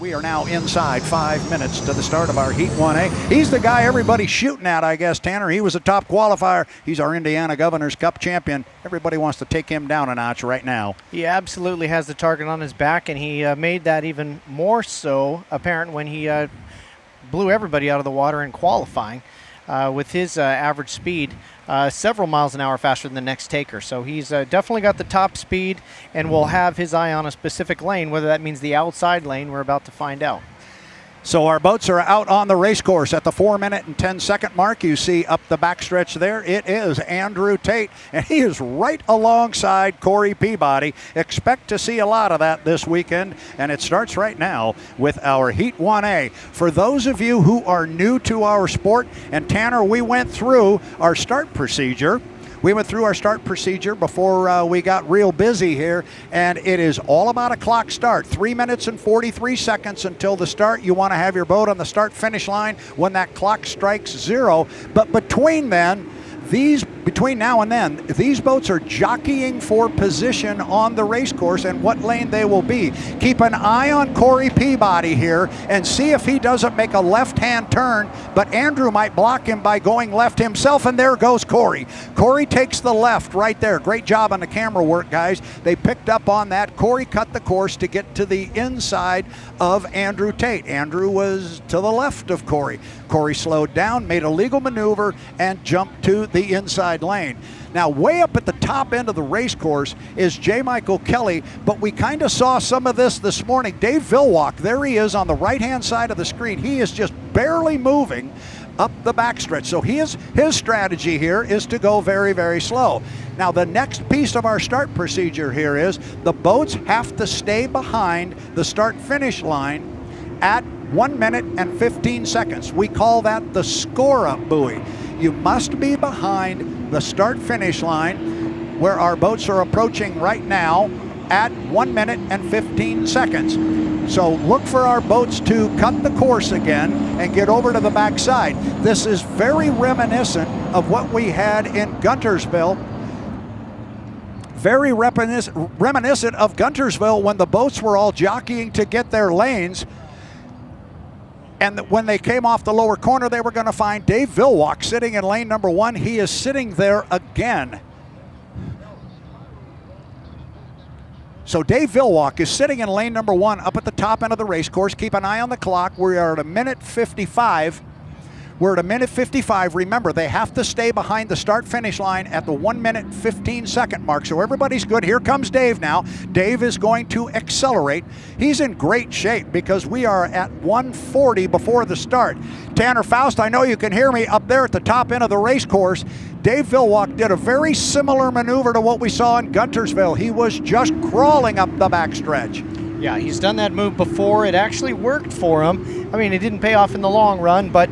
We are now inside 5 minutes to the start of our Heat 1A. He's the guy everybody's shooting at, I guess, Tanner. He was a top qualifier. He's our Indiana Governor's Cup champion. Everybody wants to take him down a notch right now. He absolutely has the target on his back, and he made that even more so apparent when he blew everybody out of the water in qualifying with his average speed. Several miles an hour faster than the next taker. So he's definitely got the top speed and will have his eye on a specific lane. Whether that means the outside lane, we're about to find out. So our boats are out on the race course at the 4 minute and 10 second mark. You see up the backstretch there, it is Andrew Tate, and he is right alongside Corey Peabody. Expect to see a lot of that this weekend, and it starts right now with our Heat 1A. For those of you who are new to our sport, and Tanner, we went through our start procedure. We went through our start procedure before we got real busy here, and it is all about a clock start. 3 minutes and 43 seconds until the start. You want to have your boat on the start-finish line when that clock strikes 0. But between now and then, these boats are jockeying for position on the race course and what lane they will be. Keep an eye on Corey Peabody here and see if he doesn't make a left-hand turn, but Andrew might block him by going left himself, and there goes Corey. Corey takes the left right there. Great job on the camera work, guys. They picked up on that. Corey cut the course to get to the inside of Andrew Tate. Andrew was to the left of Corey. Corey slowed down, made a legal maneuver, and jumped to the inside lane. Now, way up at the top end of the race course is J. Michael Kelly, but we kind of saw some of this morning. Dave Vilwalk, there he is on the right-hand side of the screen. He is just barely moving up the backstretch. So his strategy here is to go very, very slow. Now, the next piece of our start procedure here is the boats have to stay behind the start-finish line at 1 minute and 15 seconds. We call that the score-up buoy. You must be behind the start-finish line where our boats are approaching right now at 1 minute and 15 seconds. So look for our boats to cut the course again and get over to the backside. This is very reminiscent of what we had in Guntersville. Very reminiscent of Guntersville when the boats were all jockeying to get their lanes. And when they came off the lower corner, they were going to find Dave Vilwalk sitting in lane number 1. He is sitting there again. So Dave Vilwalk is sitting in lane number 1 up at the top end of the race course. Keep an eye on the clock. We are at a minute 55. We're at a minute 55. Remember, they have to stay behind the start-finish line at the 1 minute 15 second mark. So everybody's good. Here comes Dave now. Dave is going to accelerate. He's in great shape because we are at 140 before the start. Tanner Faust, I know you can hear me up there at the top end of the race course. Dave Vilwalk did a very similar maneuver to what we saw in Guntersville. He was just crawling up the backstretch. Yeah, he's done that move before. It actually worked for him. I mean, it didn't pay off in the long run, but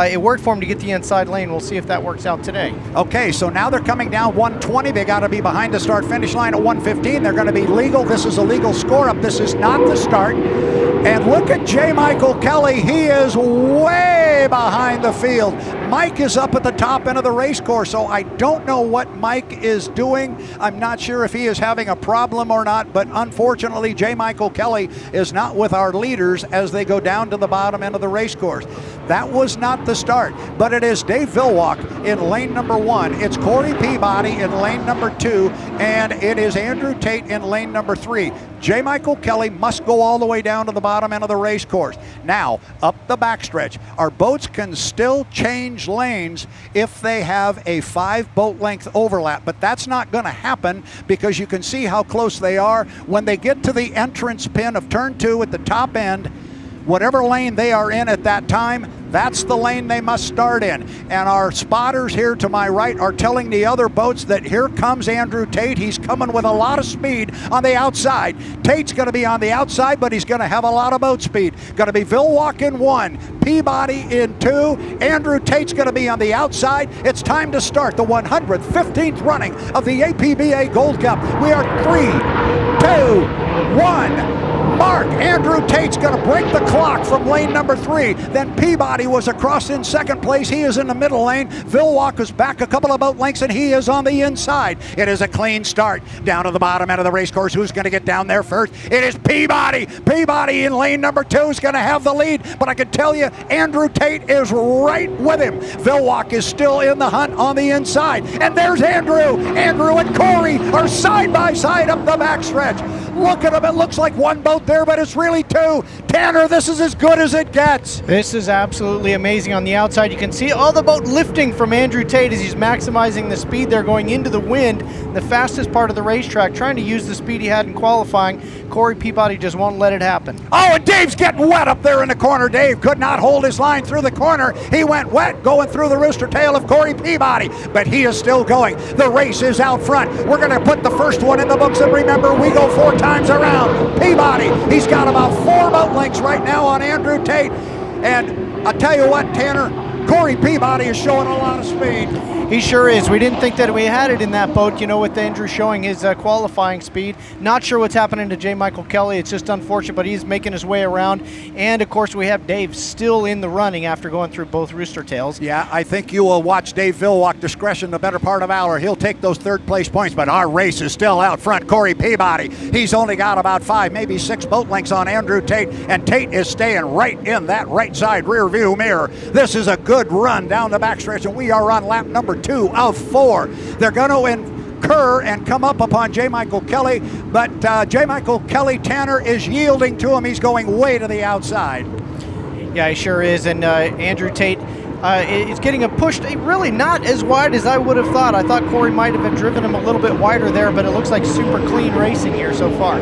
it worked for him to get the inside lane. We'll see if that works out today. Okay, so now they're coming down 120. They got to be behind the start-finish line at 115. They're going to be legal. This is a legal score-up. This is not the start. And look at J. Michael Kelly. He is way behind the field. Mike is up at the top end of the race course, so I don't know what Mike is doing. I'm not sure if he is having a problem or not, but unfortunately, J. Michael Kelly is not with our leaders as they go down to the bottom end of the race course. That was not the start, but it is Dave Vilwalk in lane number 1. It's Corey Peabody in lane number 2, and it is Andrew Tate in lane number 3. J. Michael Kelly must go all the way down to the bottom end of the race course. Now, up the backstretch, our boats can still change lanes if they have a 5 boat length overlap, but that's not going to happen because you can see how close they are. When they get to the entrance pin of turn 2 at the top end, whatever lane they are in at that time, that's the lane they must start in. And our spotters here to my right are telling the other boats that here comes Andrew Tate. He's coming with a lot of speed on the outside. Tate's going to be on the outside, but he's going to have a lot of boat speed. Going to be Vilwalk in 1, Peabody in 2. Andrew Tate's going to be on the outside. It's time to start the 115th running of the APBA Gold Cup. We are 3, 2, 1. mark. Andrew Tate's going to break the clock from lane number 3. Then Peabody was across in second place. He is in the middle lane. Villwock is back a couple of boat lengths, and he is on the inside. It is a clean start down to the bottom end of the race course. Who's going to get down there first? It is Peabody. Peabody in lane number 2 is going to have the lead, but I can tell you, Andrew Tate is right with him. Villwock is still in the hunt on the inside, and there's Andrew. Andrew and Corey are side by side up the backstretch. Look at them. It looks like one boat there, but it's really 2. Tanner, this is as good as it gets. This is absolutely amazing. On the outside, you can see all the boat lifting from Andrew Tate as he's maximizing the speed there, going into the wind, the fastest part of the racetrack, trying to use the speed he had in qualifying. Corey Peabody just won't let it happen. Oh, and Dave's getting wet up there in the corner. Dave could not hold his line through the corner. He went wet going through the rooster tail of Corey Peabody, but he is still going. The race is out front. We're going to put the first one in the books, and remember, we go 4 times around. Peabody, he's got about 4 boat lengths right now on Andrew Tate, and I'll tell you what, Tanner, Corey Peabody is showing a lot of speed. He sure is. We didn't think that we had it in that boat, you know, with Andrew showing his qualifying speed. Not sure what's happening to J. Michael Kelly. It's just unfortunate, but he's making his way around. And, of course, we have Dave still in the running after going through both rooster tails. Yeah, I think you will watch Dave Villwock discretion the better part of hour. He'll take those third-place points, but our race is still out front. Corey Peabody, he's only got about 5, maybe 6 boat lengths on Andrew Tate, and Tate is staying right in that right side rear view mirror. This is a good run down the backstretch, and we are on lap number 2 of 4. They're going to incur and come up upon J. Michael Kelly, but J. Michael Kelly, Tanner, is yielding to him. He's going way to the outside. Yeah, he sure is, and Andrew Tate is getting a push, really not as wide as I would have thought. I thought Corey might have driven him a little bit wider there, but it looks like super clean racing here so far.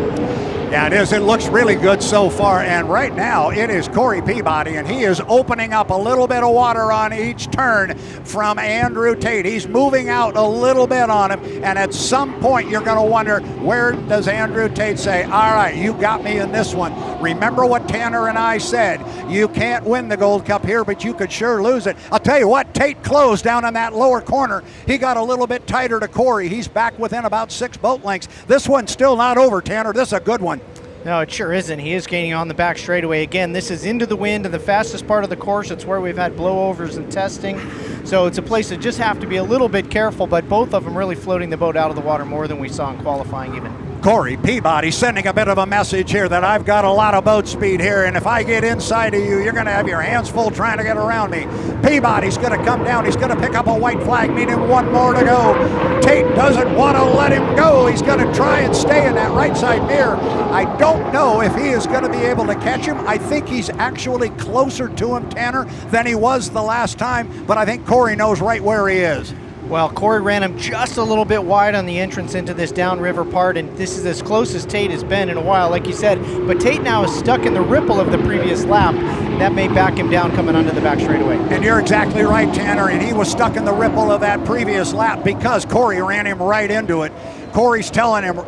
Yeah, it is. It looks really good so far, and right now it is Corey Peabody, and he is opening up a little bit of water on each turn from Andrew Tate. He's moving out a little bit on him, and at some point you're going to wonder, where does Andrew Tate say, all right, you got me in this one. Remember what Tanner and I said, you can't win the Gold Cup here, but you could sure lose it. I'll tell you what, Tate closed down in that lower corner. He got a little bit tighter to Corey. He's back within about 6 boat lengths. This one's still not over, Tanner. This is a good one. No, it sure isn't. He is gaining on the back straightaway. Again, this is into the wind and the fastest part of the course. It's where we've had blowovers and testing. So it's a place that just have to be a little bit careful, but both of them really floating the boat out of the water more than we saw in qualifying even. Corey Peabody sending a bit of a message here that I've got a lot of boat speed here, and if I get inside of you, you're going to have your hands full trying to get around me. Peabody's going to come down. He's going to pick up a white flag, meaning 1 more to go. Tate doesn't want to let him go. He's going to try and stay in that right side mirror. I don't know if he is going to be able to catch him. I think he's actually closer to him, Tanner, than he was the last time, but I think Corey knows right where he is. Well, Corey ran him just a little bit wide on the entrance into this downriver part, and this is as close as Tate has been in a while, like you said. But Tate now is stuck in the ripple of the previous lap. That may back him down coming onto the back straightaway. And you're exactly right, Tanner, and he was stuck in the ripple of that previous lap because Corey ran him right into it. Corey's telling him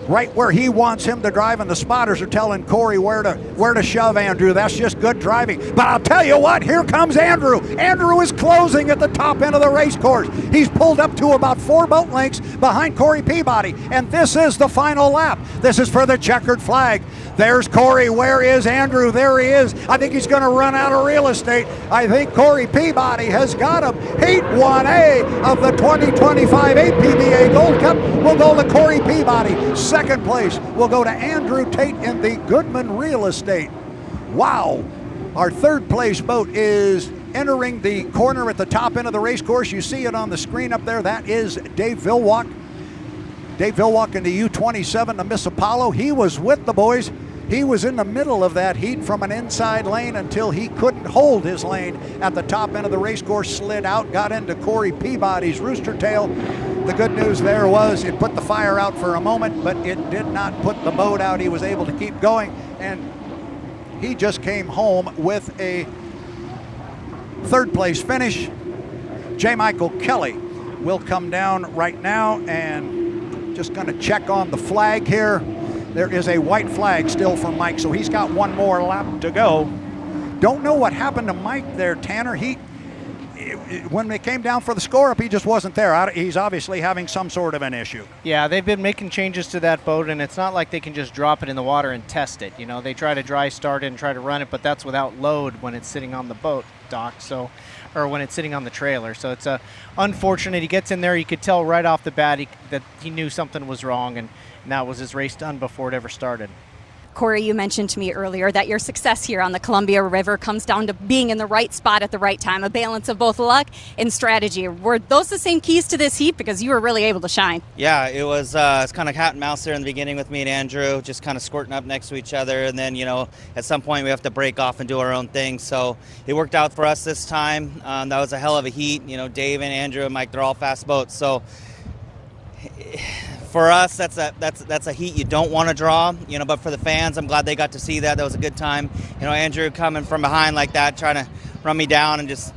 right where he wants him to drive, and the spotters are telling Corey where to shove Andrew. That's just good driving. But I'll tell you what, here comes Andrew. Andrew is closing at the top end of the race course. He's pulled up to about 4 boat lengths behind Corey Peabody, and this is the final lap. This is for the checkered flag. There's Corey. Where is Andrew? There he is. I think he's going to run out of real estate. I think Corey Peabody has got him. Heat 1A of the 2025 APBA Gold Cup will go to Corey Peabody. Second place will go to Andrew Tate in the Goodman Real Estate. Wow. Our third place boat is entering the corner at the top end of the race course. You see it on the screen up there. That is Dave Villwock. Dave Villwock in the U27, the Miss Apollo. He was with the boys. He was in the middle of that heat from an inside lane until he couldn't hold his lane at the top end of the race course, slid out, got into Corey Peabody's rooster tail. The good news there was it put the fire out for a moment, but it did not put the boat out. He was able to keep going, and he just came home with a third place finish. J. Michael Kelly will come down right now, and just going to check on the flag here. There is a white flag still for Mike, so he's got 1 more lap to go. Don't know what happened to Mike there, Tanner. He when it came down for the score up, he just wasn't there. He's obviously having some sort of an issue. Yeah, they've been making changes to that boat, and it's not like they can just drop it in the water and test it. You know, they try to dry start it and try to run it, but that's without load when it's sitting on the boat dock, or when it's sitting on the trailer. So it's unfortunate. He gets in there, you could tell right off the bat that he knew something was wrong, and that was his race done before it ever started. Corey, you mentioned to me earlier that your success here on the Columbia River comes down to being in the right spot at the right time, a balance of both luck and strategy. Were those the same keys to this heat? Because you were really able to shine. Yeah, it was it's kind of cat and mouse there in the beginning with me and Andrew, just kind of squirting up next to each other. And then, at some point we have to break off and do our own thing. So it worked out for us this time. That was a hell of a heat. Dave and Andrew and Mike, they're all fast boats. So for us, that's a heat you don't want to draw, but for the fans, I'm glad they got to see that. That was a good time. Andrew coming from behind like that, trying to run me down, and just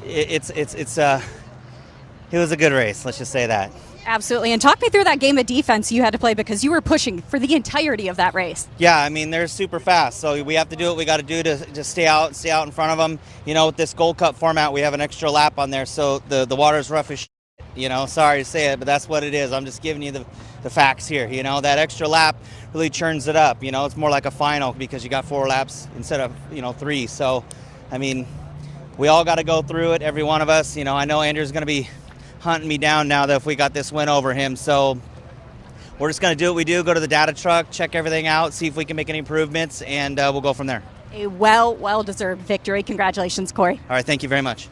it was a good race. Let's just say that. Absolutely. And talk me through that game of defense you had to play, because you were pushing for the entirety of that race. Yeah, they're super fast, so we have to do what we got to do to stay out in front of them. With this Gold Cup format, we have an extra lap on there, so the water's rough as shit. Sorry to say it, but that's what it is. I'm just giving you the facts here. That extra lap really churns it up. It's more like a final because you got 4 laps instead of 3. So, we all got to go through it, every one of us. I know Andrew's going to be hunting me down now that if we got this win over him. So we're just going to do what we do, go to the data truck, check everything out, see if we can make any improvements, and we'll go from there. A well-deserved victory. Congratulations, Corey. All right, thank you very much.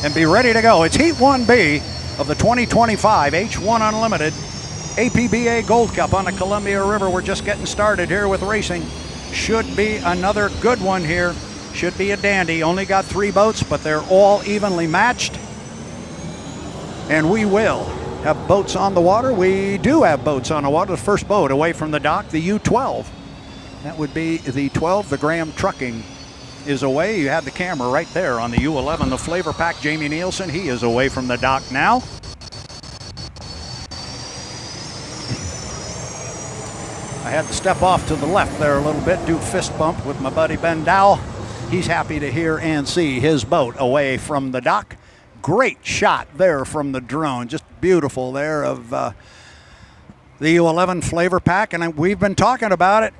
And be ready to go. It's Heat 1B of the 2025 H1 Unlimited APBA Gold Cup on the Columbia River. We're just getting started here with racing. Should be another good one here. Should be a dandy. Only got 3 boats, but they're all evenly matched. And we will have boats on the water. We do have boats on the water. The first boat away from the dock, the U12. That would be the 12, the Graham Trucking is away. You had the camera right there on the U11, the Flavor Pack, Jamie Nielsen. He is away from the dock now. I had to step off to the left there a little bit, do fist bump with my buddy Ben Dowell. He's happy to hear and see his boat away from the dock. Great shot there from the drone, just beautiful there of the U11 Flavor Pack, and we've been talking about it,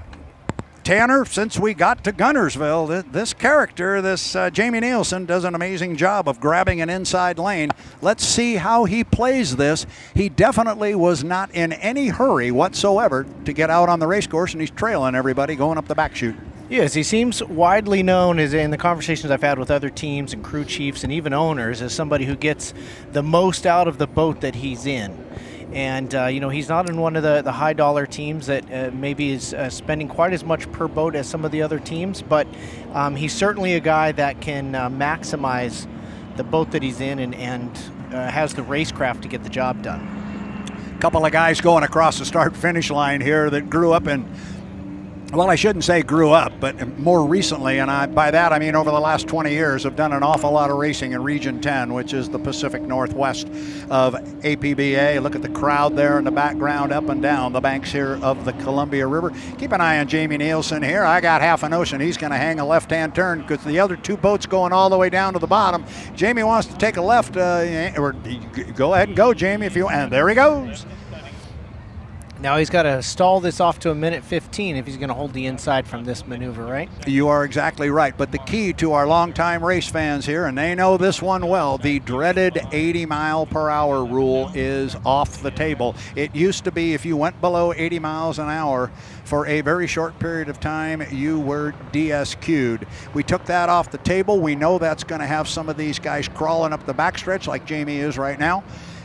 Tanner, since we got to Gunnersville. This character, Jamie Nielsen, does an amazing job of grabbing an inside lane. Let's see how he plays this. He definitely was not in any hurry whatsoever to get out on the race course, and he's trailing everybody going up the back chute. Yes, he seems widely known as, in the conversations I've had with other teams and crew chiefs and even owners, as somebody who gets the most out of the boat that he's in. And, he's not in one of the high-dollar teams that maybe is spending quite as much per boat as some of the other teams, but he's certainly a guy that can maximize the boat that he's in and has the racecraft to get the job done. A couple of guys going across the start-finish line here that grew up in, well, I shouldn't say grew up, but more recently, and by that I mean over the last 20 years, have done an awful lot of racing in Region 10, which is the Pacific Northwest of APBA. Look at the crowd there in the background up and down the banks here of the Columbia River. Keep an eye on Jamie Nielsen here. I got half a notion he's going to hang a left-hand turn because the other 2 boats going all the way down to the bottom. Jamie wants to take a left, or go ahead and go, Jamie, if you want. And there he goes. Now he's got to stall this off to a minute 15 if he's going to hold the inside from this maneuver, right? You are exactly right. But the key to our longtime race fans here, and they know this one well, the dreaded 80-mile-per-hour rule is off the table. It used to be if you went below 80 miles an hour for a very short period of time, you were DSQ'd. We took that off the table. We know that's going to have some of these guys crawling up the backstretch like Jamie is right now,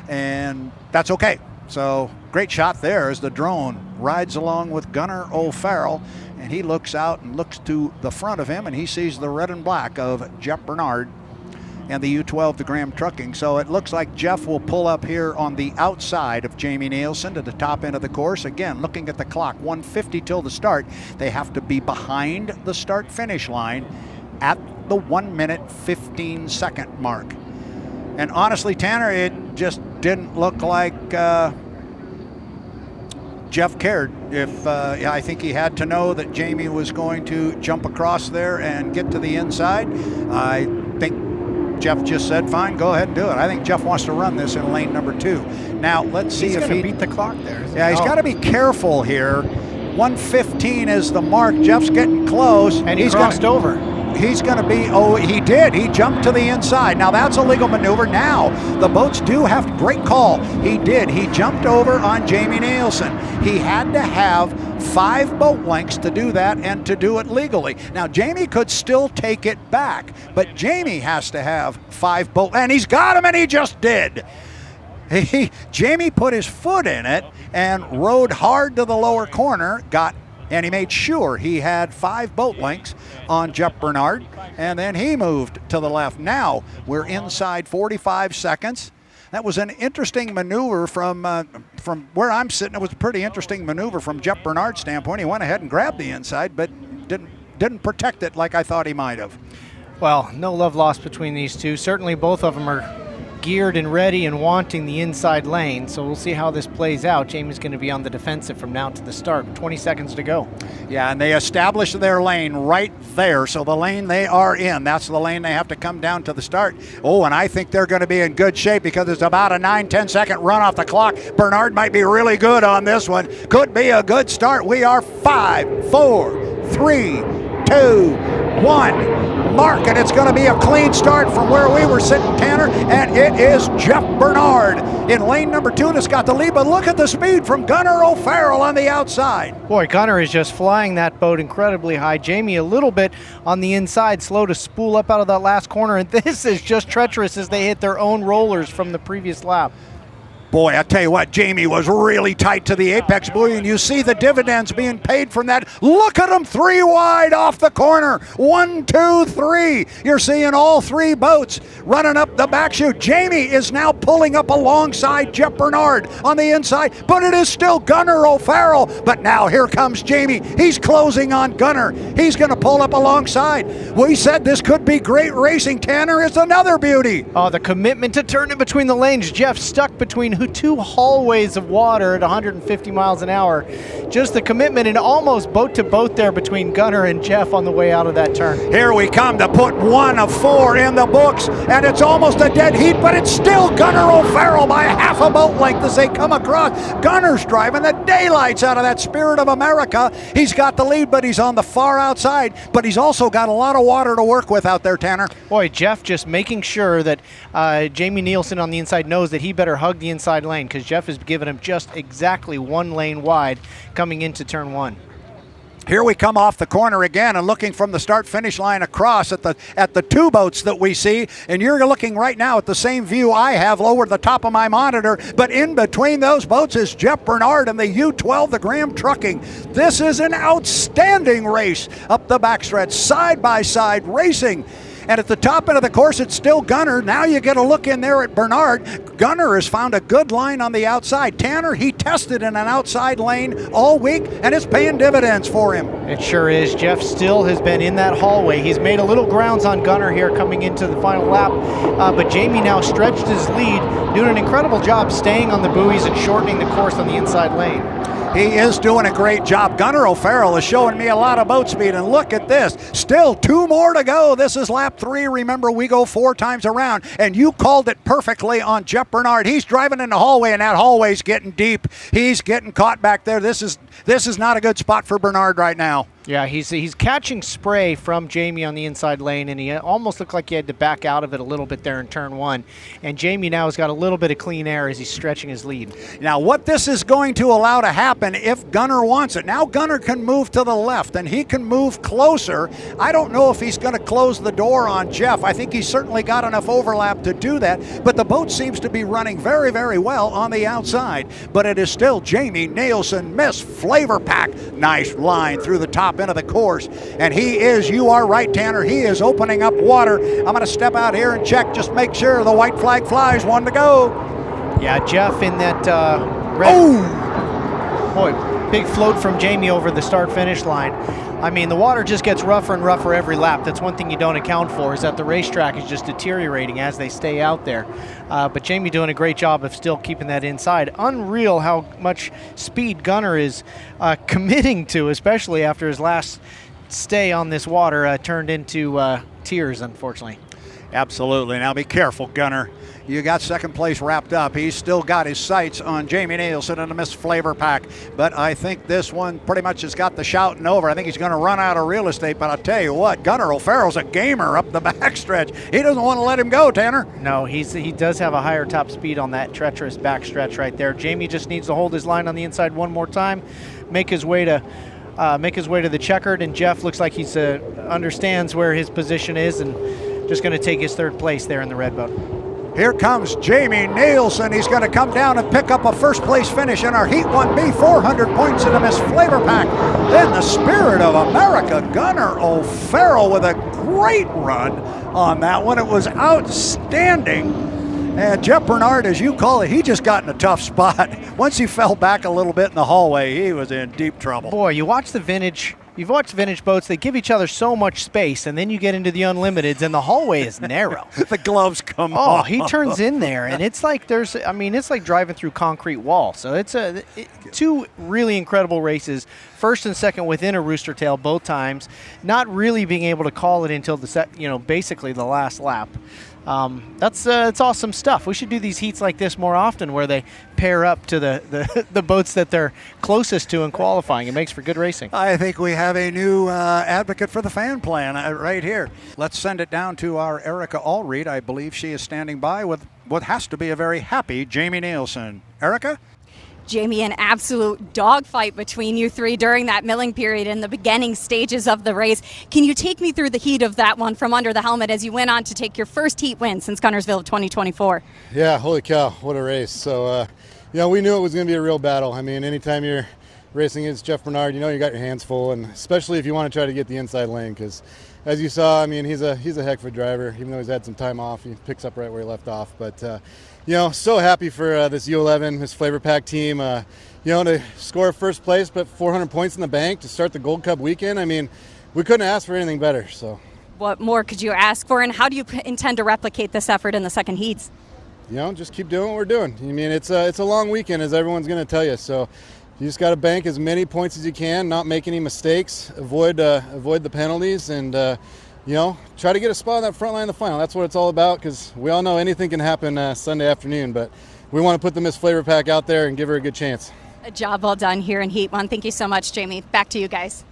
and that's okay. So great shot there as the drone rides along with Gunnar O'Farrell, and he looks out and looks to the front of him, and he sees the red and black of Jeff Bernard and the U12, the Graham Trucking. So it looks like Jeff will pull up here on the outside of Jamie Nielsen to the top end of the course. Again, looking at the clock, 1:50 till the start. They have to be behind the start-finish line at the 1 minute 15 second mark. And honestly, Tanner, it just didn't look like Jeff cared. I think he had to know that Jamie was going to jump across there and get to the inside. I think Jeff just said, fine, go ahead and do it. I think Jeff wants to run this in lane number 2. Now, let's see if he beat the clock there. Yeah, he's got to be careful here. 1:15 is the mark. Jeff's getting close. And he's crossed over. He's going to be, oh, he did. He jumped to the inside. Now, that's a legal maneuver. Now, the boats do have, great call. He did. He jumped over on Jamie Nielsen. He had to have 5 boat lengths to do that and to do it legally. Now, Jamie could still take it back, but Jamie has to have 5 boat, and he's got him, and he just did. Jamie put his foot in it and rode hard to the lower corner, and he made sure he had 5 boat lengths on Jeff Bernard, and then he moved to the left. Now we're inside 45 seconds. That was an interesting maneuver from where I'm sitting. It was a pretty interesting maneuver from Jeff Bernard's standpoint. He went ahead and grabbed the inside, but didn't protect it like I thought he might have. Well, no love lost between these two. Certainly both of them are geared and ready and wanting the inside lane, so we'll see how this plays out. Jamie's going to be on the defensive from now to the start. 20 seconds to go. Yeah, and they established their lane right there, so the lane they are in, that's the lane they have to come down to the start. Oh, and I think they're going to be in good shape because it's about a 9-10 second run off the clock. Bernard might be really good on this one. Could be a good start. We are 5, 4, 3, 2, 1. Mark, and it's going to be a clean start from where we were sitting, Tanner, and it is Jeff Bernard in lane number 2 that's got the lead, but look at the speed from Gunnar O'Farrell on the outside. Boy, Gunnar is just flying that boat incredibly high. Jamie a little bit on the inside, slow to spool up out of that last corner, and this is just treacherous as they hit their own rollers from the previous lap. Boy, I tell you what, Jamie was really tight to the apex buoy, and you see the dividends being paid from that. Look at them, 3 wide off the corner. 1, 2, 3. You're seeing all 3 boats running up the back chute. Jamie is now pulling up alongside Jeff Bernard on the inside, but it is still Gunnar O'Farrell. But now here comes Jamie. He's closing on Gunnar. He's going to pull up alongside. We said this could be great racing, Tanner. It's another beauty. Oh, the commitment to turn in between the lanes. Jeff stuck between 2 hallways of water at 150 miles an hour. Just the commitment and almost boat to boat there between Gunnar and Jeff on the way out of that turn. Here we come to put 1 of 4 in the books, and it's almost a dead heat, but it's still Gunnar O'Farrell by a half a boat length as they come across. Gunnar's driving the daylights out of that Spirit of America. He's got the lead, but he's on the far outside, but he's also got a lot of water to work with out there, Tanner. Boy, Jeff just making sure that Jamie Nielsen on the inside knows that he better hug the inside lane, because Jeff has given him just exactly 1 lane wide coming into turn 1. Here we come off the corner again and looking from the start-finish line across at the 2 boats that we see, and you're looking right now at the same view I have lower the top of my monitor, but in between those boats is Jeff Bernard and the U12, the Graham Trucking. This is an outstanding race up the backstretch, side-by-side racing. And at the top end of the course, it's still Gunnar. Now you get a look in there at Bernard. Gunnar has found a good line on the outside. Tanner, he tested in an outside lane all week, and it's paying dividends for him. It sure is. Jeff still has been in that hallway. He's made a little grounds on Gunnar here coming into the final lap, but Jamie now stretched his lead, doing an incredible job staying on the buoys and shortening the course on the inside lane. He is doing a great job. Gunnar O'Farrell is showing me a lot of boat speed, and look at this. Still 2 more to go. This is lap 3. Remember, we go 4 times around, and you called it perfectly on Jeff Bernard. He's driving in the hallway, and that hallway's getting deep. He's getting caught back there. This is not a good spot for Bernard right now. Yeah, he's catching spray from Jamie on the inside lane, and he almost looked like he had to back out of it a little bit there in turn 1. And Jamie now has got a little bit of clean air as he's stretching his lead. Now, what this is going to allow to happen if Gunnar wants it, now Gunnar can move to the left, and he can move closer. I don't know if he's going to close the door on Jeff. I think he's certainly got enough overlap to do that, but the boat seems to be running very, very well on the outside. But it is still Jamie Nielsen, Miss Flavor Pack. Nice line through the top end of the course, and he is, you are right, Tanner, he is opening up water. I'm going to step out here and check, just make sure the white flag flies. 1 to go. Yeah, Jeff in that red. Oh! Boy, big float from Jamie over the start-finish line. I mean, the water just gets rougher and rougher every lap. That's one thing you don't account for, is that the racetrack is just deteriorating as they stay out there. But Jamie doing a great job of still keeping that inside. Unreal how much speed Gunnar is committing to, especially after his last stay on this water turned into tears, unfortunately. Absolutely. Now be careful, Gunner. You got second place wrapped up. He's still got his sights on Jamie Nielsen and the Miss Flavor Pack. But I think this one pretty much has got the shouting over. I think he's going to run out of real estate. But I'll tell you what, Gunner O'Farrell's a gamer up the backstretch. He doesn't want to let him go, Tanner. No, he does have a higher top speed on that treacherous backstretch right there. Jamie just needs to hold his line on the inside one more time, make his way to the checkered, and Jeff looks like he's understands where his position is and just going to take his third place there in the red boat. Here comes Jamie Nielsen. He's going to come down and pick up a first place finish in our Heat 1B, 400 points in the Miss Flavor Pack. Then the Spirit of America, Gunner O'Farrell, with a great run on that one. It was outstanding. And Jeff Bernard, as you call it, he just got in a tough spot. Once he fell back a little bit in the hallway, he was in deep trouble. Boy, you've watched vintage boats, they give each other so much space, and then you get into the unlimiteds, and the hallway is narrow. The gloves come off. Oh, he turns in there, and it's like it's like driving through concrete wall. So it's two really incredible races, first and second within a rooster tail both times, not really being able to call it until basically the last lap. It's awesome stuff. We should do these heats like this more often, where they pair up to the boats that they're closest to in qualifying. It makes for good racing. I think we have a new advocate for the fan plan right here. Let's send it down to our Erica Allreed. I believe she is standing by with what has to be a very happy Jamie Nielsen. Erica? Jamie, an absolute dogfight between you three during that milling period in the beginning stages of the race. Can you take me through the heat of that one from under the helmet as you went on to take your first heat win since Guntersville of 2024? Yeah, holy cow, what a race. So, we knew it was going to be a real battle. I mean, anytime you're racing against Jeff Bernard, you got your hands full, and especially if you want to try to get the inside lane, because as you saw, I mean, he's a heck of a driver. Even though he's had some time off, he picks up right where he left off. But so happy for this U11, this Flavor Pack team. To score first place, but 400 points in the bank to start the Gold Cup weekend. I mean, we couldn't ask for anything better. So, what more could you ask for, and how do you intend to replicate this effort in the second heats? Just keep doing what we're doing. I mean, it's a long weekend, as everyone's going to tell you. So, you just got to bank as many points as you can, not make any mistakes, avoid the penalties, and try to get a spot on that front line in the final. That's what it's all about, because we all know anything can happen Sunday afternoon, but we want to put the Miss Flavor Pack out there and give her a good chance. A job well done here in Heat 1. Thank you so much, Jamie. Back to you guys.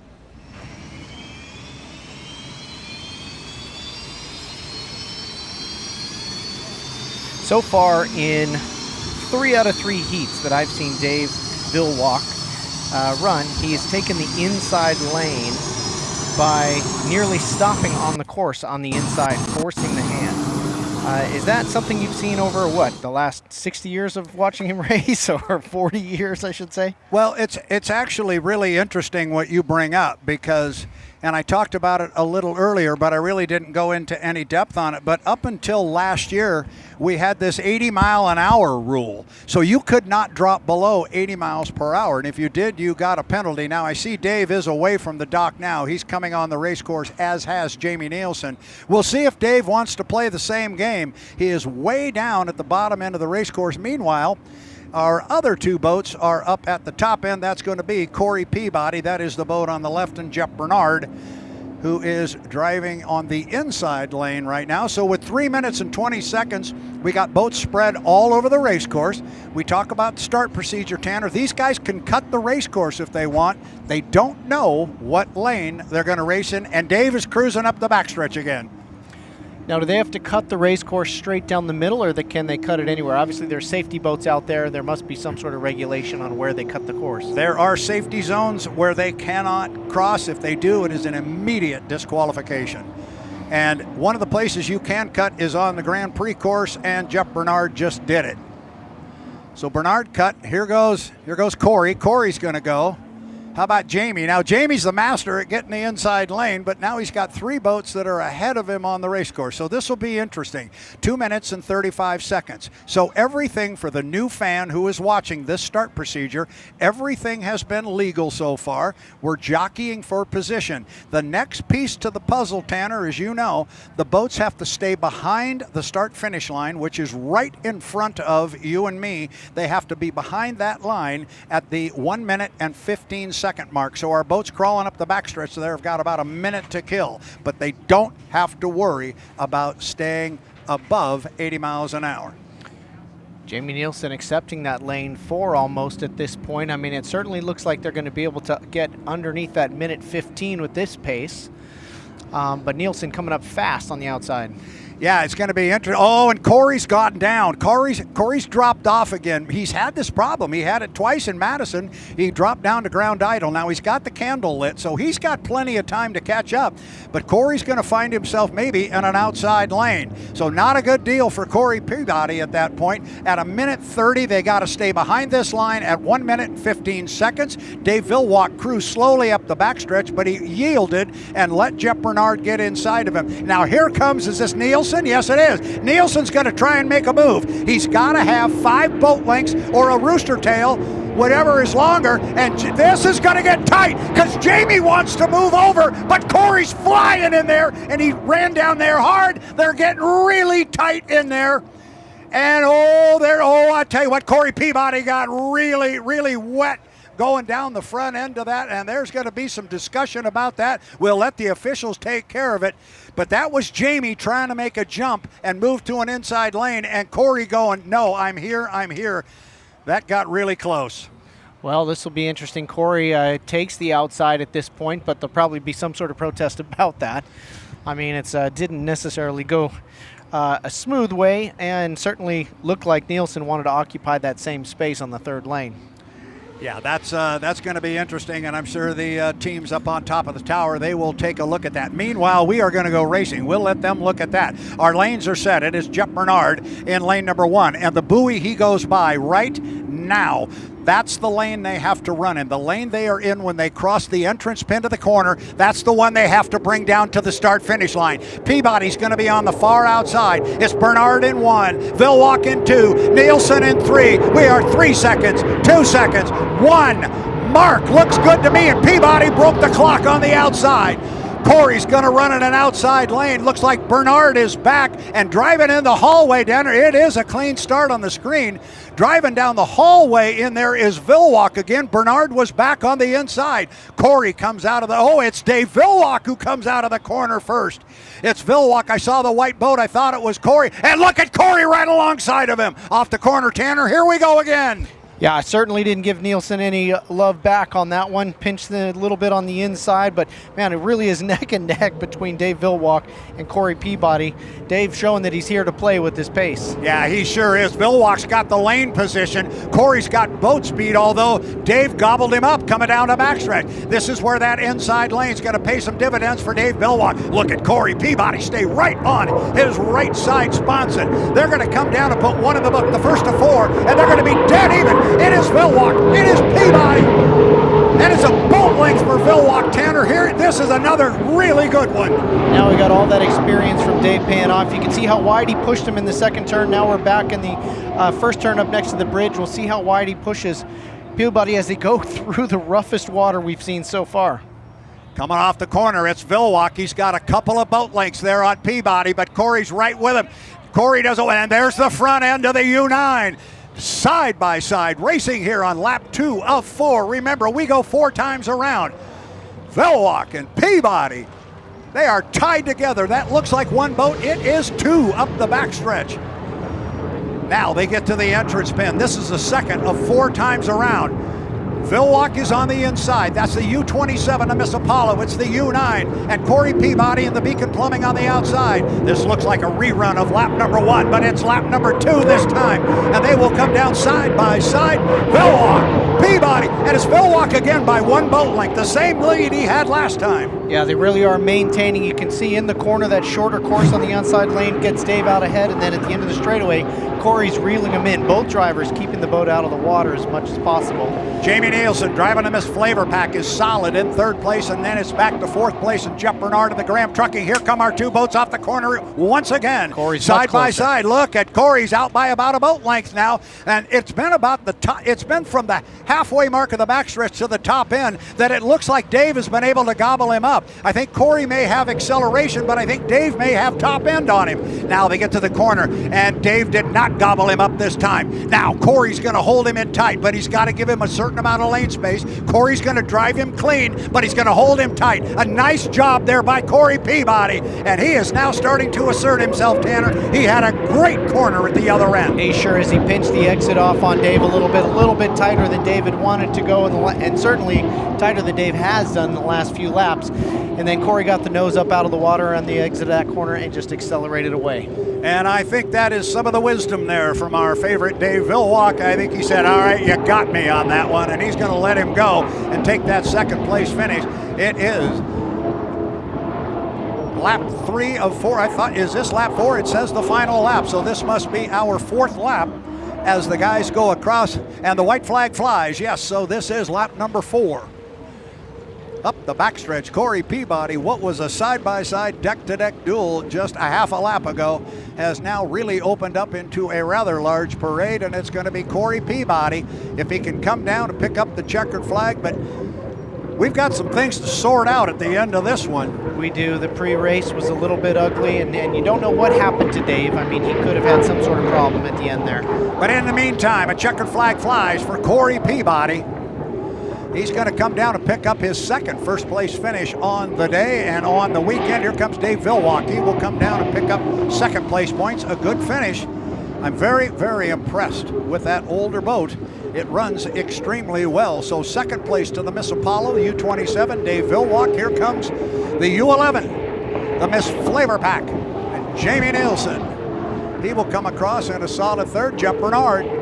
So far in 3 out of 3 heats that I've seen Dave Billwalk run, he has taken the inside lane by nearly stopping on the course on the inside, forcing the hand. Is that something you've seen over the last 60 years of watching him race, or 40 years, I should say? Well, it's actually really interesting what you bring up, because, and I talked about it a little earlier, but I really didn't go into any depth on it. But up until last year, we had this 80-mile-an-hour rule. So you could not drop below 80 miles per hour. And if you did, you got a penalty. Now, I see Dave is away from the dock now. He's coming on the race course, as has Jamie Nielsen. We'll see if Dave wants to play the same game. He is way down at the bottom end of the race course. Meanwhile, our other 2 boats are up at the top end. That's going to be Corey Peabody. That is the boat on the left, and Jeff Bernard, who is driving on the inside lane right now. So with 3 minutes and 20 seconds, we got boats spread all over the race course. We talk about the start procedure, Tanner. These guys can cut the race course if they want. They don't know what lane they're going to race in, and Dave is cruising up the backstretch again. Now, do they have to cut the race course straight down the middle, or can they cut it anywhere? Obviously, there's safety boats out there. There must be some sort of regulation on where they cut the course. There are safety zones where they cannot cross. If they do, it is an immediate disqualification. And one of the places you can cut is on the Grand Prix course, and Jeff Bernard just did it. So Bernard cut. Here goes Corey. Corey's going to go. How about Jamie? Now, Jamie's the master at getting the inside lane, but now he's got 3 boats that are ahead of him on the race course. So this will be interesting. 2 minutes and 35 seconds. So everything for the new fan who is watching this start procedure, everything has been legal so far. We're jockeying for position. The next piece to the puzzle, Tanner, as you know, the boats have to stay behind the start-finish line, which is right in front of you and me. They have to be behind that line at the 1 minute and 15 seconds second mark. So our boats crawling up the backstretch there have got about a minute to kill. But they don't have to worry about staying above 80 miles an hour. Jamie Nielsen accepting that lane 4 almost at this point. I mean, it certainly looks like they're going to be able to get underneath that minute 15 with this pace. But Nielsen coming up fast on the outside. Yeah, it's going to be interesting. Oh, and Corey's gotten down. Corey's dropped off again. He's had this problem. He had it twice in Madison. He dropped down to ground idle. Now he's got the candle lit, so he's got plenty of time to catch up. But Corey's going to find himself maybe in an outside lane. So not a good deal for Corey Peabody at that point. At a minute 30, they got to stay behind this line at 1 minute and 15 seconds. Dave Villwock cruised slowly up the backstretch, but he yielded and let Jeff Bernard get inside of him. Now here comes, is this Nielsen? Yes, it is. Nielsen's going to try and make a move. He's got to have 5 boat lengths or a rooster tail, whatever is longer, and this is going to get tight because Jamie wants to move over, but Corey's flying in there, and he ran down there hard. They're getting really tight in there. And I tell you what, Corey Peabody got really, really wet going down the front end of that, and there's going to be some discussion about that. We'll let the officials take care of it. But that was Jamie trying to make a jump and move to an inside lane, and Corey going, no, I'm here. That got really close. Well, this will be interesting. Corey takes the outside at this point, but there'll probably be some sort of protest about that. I mean, it didn't necessarily go a smooth way, and certainly looked like Nielsen wanted to occupy that same space on the third lane. Yeah, that's going to be interesting, and I'm sure the teams up on top of the tower, they will take a look at that. Meanwhile, we are going to go racing. We'll let them look at that. Our lanes are set. It is Jeff Bernard in lane number 1, and the buoy he goes by right now. That's the lane they have to run in. The lane they are in when they cross the entrance pin to the corner, that's the one they have to bring down to the start-finish line. Peabody's going to be on the far outside. It's Bernard in 1, Villwock in 2, Nielsen in 3. We are 3 seconds, 2 seconds, 1. Mark looks good to me, and Peabody broke the clock on the outside. Corey's going to run in an outside lane. Looks like Bernard is back and driving in the hallway down there. It is a clean start on the screen. Driving down the hallway in there is Villwock again. Bernard was back on the inside. Corey comes out of it's Dave Villwock who comes out of the corner first. It's Villwock. I saw the white boat. I thought it was Corey. And look at Corey right alongside of him. Off the corner, Tanner. Here we go again. Yeah, I certainly didn't give Nielsen any love back on that one. Pinched a little bit on the inside, but man, it really is neck and neck between Dave Villwock and Corey Peabody. Dave showing that he's here to play with this pace. Yeah, he sure is. Villwock's got the lane position. Corey's got boat speed, although Dave gobbled him up coming down the backstretch. This is where that inside lane's going to pay some dividends for Dave Villwock. Look at Corey Peabody stay right on his right side sponson. They're going to come down and put one in the book, the first of 4, and they're going to be dead even. It is Villwock. It is Peabody. And it's a boat length for Villwock. Tanner here. This is another really good one. Now we got all that experience from Dave paying off. You can see how wide he pushed him in the second turn. Now we're back in the first turn up next to the bridge. We'll see how wide he pushes Peabody as they go through the roughest water we've seen so far. Coming off the corner, it's Villwock. He's got a couple of boat lengths there on Peabody, but Corey's right with him. Corey doesn't, and there's the front end of the U9. Side by side racing here on lap 2 of 4. Remember, we go 4 times around. Villwock and Peabody, they are tied together. That looks like one boat. It is 2 up the backstretch. Now they get to the entrance pin. This is the second of 4 times around. Villwock is on the inside. That's the U27 of Miss Apollo. It's the U9. And Corey Peabody and the Beacon Plumbing on the outside. This looks like a rerun of lap number 1, but it's lap number 2 this time. And they will come down side by side. Villwock, Peabody, and it's Villwock again by 1 boat length. The same lead he had last time. Yeah, they really are maintaining. You can see in the corner that shorter course on the outside lane gets Dave out ahead. And then at the end of the straightaway, Corey's reeling him in. Both drivers keeping the boat out of the water as much as possible. Jamie Nielsen driving a Miss Flavor Pack is solid in 3rd place, and then it's back to 4th place, and Jeff Bernard of the Graham Trucking. Here come our 2 boats off the corner once again. Corey's side by side. Look at Corey's out by about a boat length now, and it's been about the top. It's been from the halfway mark of the backstretch to the top end that it looks like Dave has been able to gobble him up. up. I think Corey may have acceleration, but I think Dave may have top end on him. Now they get to the corner, and Dave did not gobble him up this time. Now Corey's going to hold him in tight, but he's got to give him a certain amount of lane space. Corey's going to drive him clean, but he's going to hold him tight. A nice job there by Corey Peabody, and he is now starting to assert himself, Tanner. He had a great corner at the other end. He sure is. He pinched the exit off on Dave a little bit tighter than David wanted to go, and certainly tighter than Dave has done in the last few laps. And then Corey got the nose up out of the water on the exit of that corner and just accelerated away. And I think that is some of the wisdom there from our favorite Dave Villwalk. I think he said, all right, you got me on that one, and he's going to let him go and take that second place finish. It is lap 3 of 4. I thought, is this lap 4? It says the final lap, so this must be our 4th lap as the guys go across, and the white flag flies. Yes, so this is lap number 4. Up the backstretch, Corey Peabody, what was a side-by-side, deck-to-deck duel just a half a lap ago, has now really opened up into a rather large parade, and it's going to be Corey Peabody if he can come down and pick up the checkered flag. But we've got some things to sort out at the end of this one. We do. The pre-race was a little bit ugly, and you don't know what happened to Dave. I mean, he could have had some sort of problem at the end there. But in the meantime, a checkered flag flies for Corey Peabody. He's going to come down and pick up his second first place finish on the day and on the weekend. Here comes Dave Villwalk. He will come down and pick up second place points. A good finish. I'm very, very impressed with that older boat. It runs extremely well. So second place to the Miss Apollo, the U-27, Dave Villwalk. Here comes the U-11, the Miss Flavor Pack, and Jamie Nielsen. He will come across in a solid third. Jeff Bernard.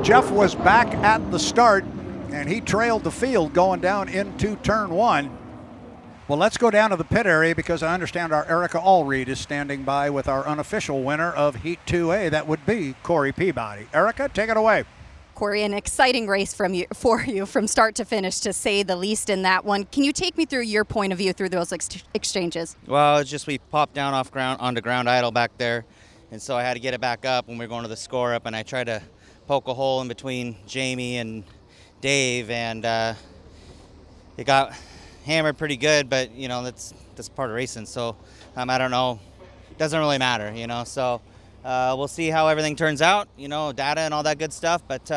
Jeff was back at the start, and he trailed the field going down into turn 1. Well, let's go down to the pit area because I understand our Erica Allreed is standing by with our unofficial winner of Heat 2A. That would be Corey Peabody. Erica, take it away. Corey, an exciting race for you from start to finish, to say the least, in that one. Can you take me through your point of view through those exchanges? Well, it's just we popped down onto ground idle back there, and so I had to get it back up when we were going to the score up, and I tried to poke a hole in between Jamie and Dave, and it got hammered pretty good, but you know that's part of racing, so I don't know, it doesn't really matter, you know, so we'll see how everything turns out, you know, data and all that good stuff, but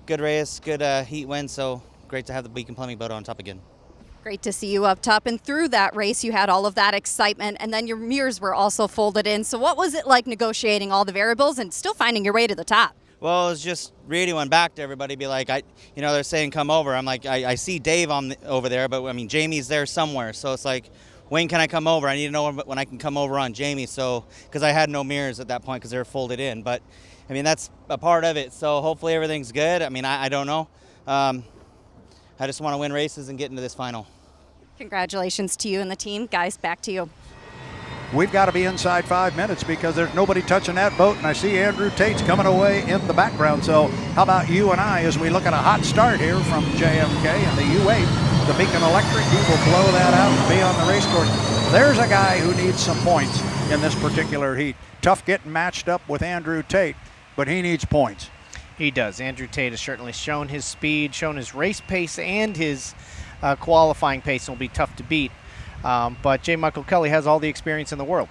good race, good heat win, so great to have the Beacon Plumbing boat on top again. Great to see you up top, and through that race you had all of that excitement, and then your mirrors were also folded in. So what was it like negotiating all the variables and still finding your way to the top? Well, it was just radioing back to everybody, be like, they're saying come over. I'm like, I see Dave over there, but I mean, Jamie's there somewhere. So it's like, when can I come over? I need to know when I can come over on Jamie. So, because I had no mirrors at that point because they were folded in. But, I mean, that's a part of it. So hopefully everything's good. I mean, I don't know. I just want to win races and get into this final. Congratulations to you and the team. Guys, back to you. We've got to be inside 5 minutes because there's nobody touching that boat, and I see Andrew Tate's coming away in the background. So how about you and I as we look at a hot start here from JMK and the U8, the Beacon Electric. He will blow that out and be on the race course. There's a guy who needs some points in this particular heat. Tough getting matched up with Andrew Tate, but he needs points. He does. Andrew Tate has certainly shown his speed, shown his race pace, and his qualifying pace, and will be tough to beat. But J. Michael Kelly has all the experience in the world.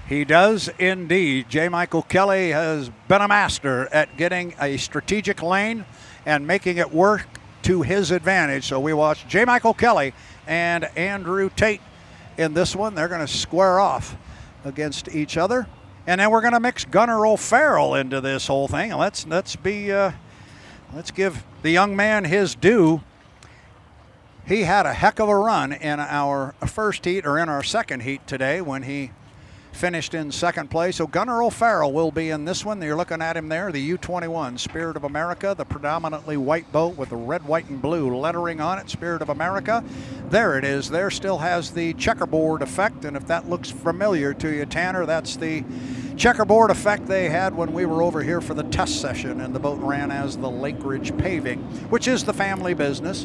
He does indeed. J. Michael Kelly has been a master at getting a strategic lane and making it work to his advantage. So we watch J. Michael Kelly and Andrew Tate in this one. They're going to square off against each other. And then we're going to mix Gunnar O'Farrell into this whole thing. Let's give the young man his due. He had a heck of a run in our first heat, or in our second heat today, when he finished in second place. So Gunnar O'Farrell will be in this one. You're looking at him there, the U-21 Spirit of America, the predominantly white boat with the red, white, and blue lettering on it, Spirit of America. There it is. There still has the checkerboard effect, and if that looks familiar to you, Tanner, that's the checkerboard effect they had when we were over here for the test session, and the boat ran as the Lake Ridge Paving, which is the family business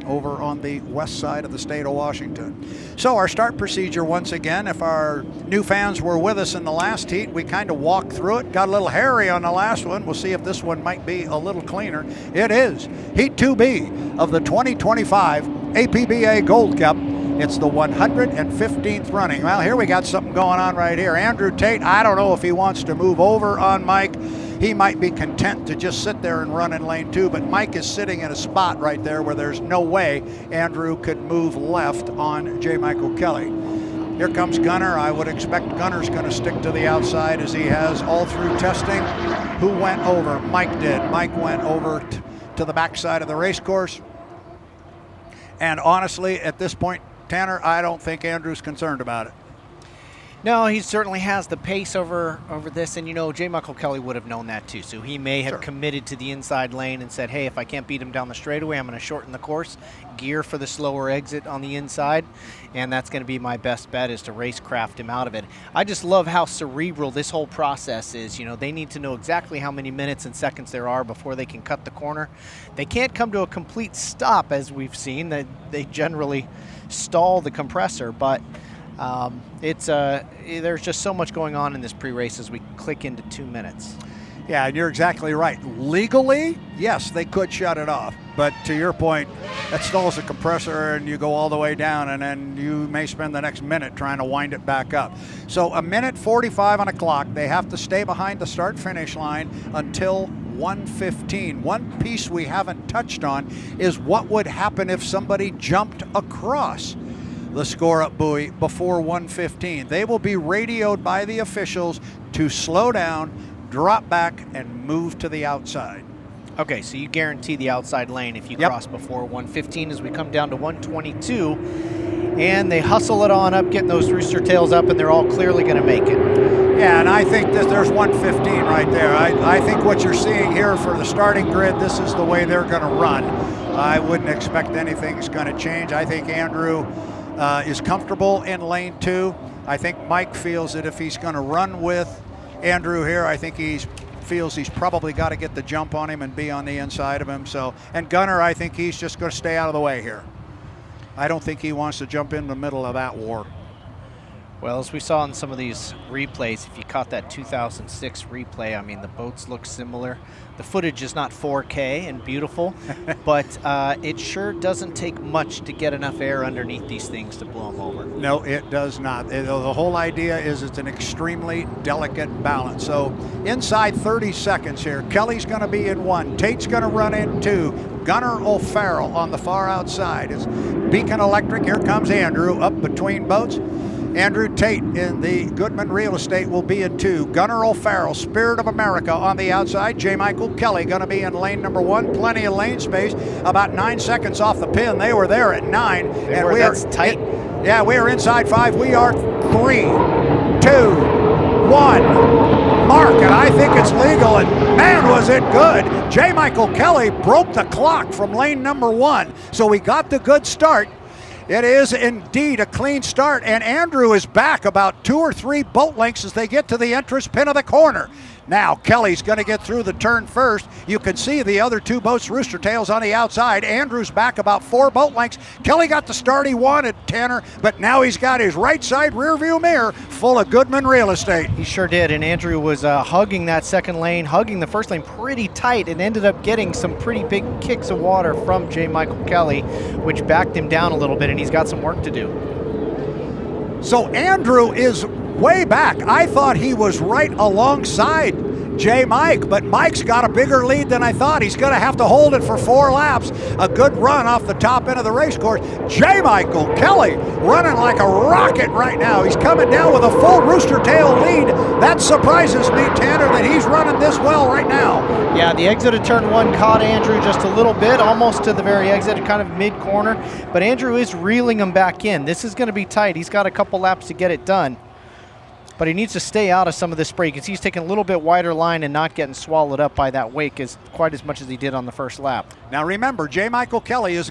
over on the west side of the state of Washington. So our start procedure once again, if our new fans were with us in the last heat, we kind of walked through it, got a little hairy on the last one. We'll see if this one might be a little cleaner. It is Heat 2B of the 2025 APBA Gold Cup. It's the 115th running. Well, here we got something going on right here. Andrew Tate, I don't know if he wants to move over on Mike. He might be content to just sit there and run in lane 2, but Mike is sitting in a spot right there where there's no way Andrew could move left on J. Michael Kelly. Here comes Gunner. I would expect Gunner's going to stick to the outside as he has all through testing. Who went over? Mike did. Mike went over to the backside of the race course. And honestly, at this point, Tanner, I don't think Andrew's concerned about it. No, he certainly has the pace over this, and J. Michael Kelly would have known that too. So he may have committed to the inside lane and said, hey, if I can't beat him down the straightaway, I'm going to shorten the course, gear for the slower exit on the inside, and that's going to be my best bet, is to racecraft him out of it. I just love how cerebral this whole process is. They need to know exactly how many minutes and seconds there are before they can cut the corner. They can't come to a complete stop, as we've seen. They generally stall the compressor, but there's just so much going on in this pre-race as we click into 2 minutes. Yeah, and you're exactly right. Legally, yes, they could shut it off. But to your point, that stalls the compressor and you go all the way down, and then you may spend the next minute trying to wind it back up. So a minute 45 on a clock. They have to stay behind the start-finish line until 1:15. One piece we haven't touched on is what would happen if somebody jumped across the score-up buoy before 1:15. They will be radioed by the officials to slow down, drop back, and move to the outside. Okay, so you guarantee the outside lane if you cross before 1:15 as we come down to 1:22. And they hustle it on up, getting those rooster tails up, and they're all clearly going to make it. Yeah, and I think that there's 1:15 right there. I think what you're seeing here for the starting grid, this is the way they're going to run. I wouldn't expect anything's going to change. I think Andrew is comfortable in lane 2. I think Mike feels that if he's going to run with Andrew here, I think he feels he's probably got to get the jump on him and be on the inside of him. So, and Gunner, I think he's just going to stay out of the way here. I don't think he wants to jump in the middle of that war. Well, as we saw in some of these replays, if you caught that 2006 replay, I mean, the boats look similar. The footage is not 4K and beautiful, but it sure doesn't take much to get enough air underneath these things to blow them over. No, it does not. The whole idea is it's an extremely delicate balance. So inside 30 seconds here, Kelly's going to be in 1. Tate's going to run in 2. Gunner O'Farrell on the far outside is Beacon Electric. Here comes Andrew up between boats. Andrew Tate in the Goodman Real Estate will be in 2. Gunner O'Farrell, Spirit of America on the outside. J. Michael Kelly going to be in lane number 1. Plenty of lane space. About 9 seconds off the pin. They were there at 9. That's tight. Yeah, we are inside 5. We are 3, 2, 1. Mark, and I think it's legal, and man, was it good. J. Michael Kelly broke the clock from lane number 1. So we got the good start. It is indeed a clean start, and Andrew is back about 2 or 3 boat lengths as they get to the entrance pin of the corner. Now Kelly's going to get through the turn first. You can see the other 2 boats, rooster tails on the outside. Andrew's back about 4 boat lengths. Kelly got the start he wanted, Tanner, but now he's got his right side rear view mirror full of Goodman Real Estate. He sure did, and Andrew was hugging that second lane, hugging the first lane pretty tight, and ended up getting some pretty big kicks of water from J. Michael Kelly, which backed him down a little bit, and he's got some work to do. So Andrew is way back. I thought he was right alongside J. Mike, but Mike's got a bigger lead than I thought. He's going to have to hold it for 4 laps. A good run off the top end of the race course. J. Michael Kelly running like a rocket right now. He's coming down with a full rooster tail lead. That surprises me, Tanner, that he's running this well right now. Yeah, the exit of turn 1 caught Andrew just a little bit, almost to the very exit, kind of mid-corner, but Andrew is reeling him back in. This is going to be tight. He's got a couple laps to get it done, but he needs to stay out of some of this spray because he's taking a little bit wider line and not getting swallowed up by that wake quite as much as he did on the first lap. Now remember, J. Michael Kelly is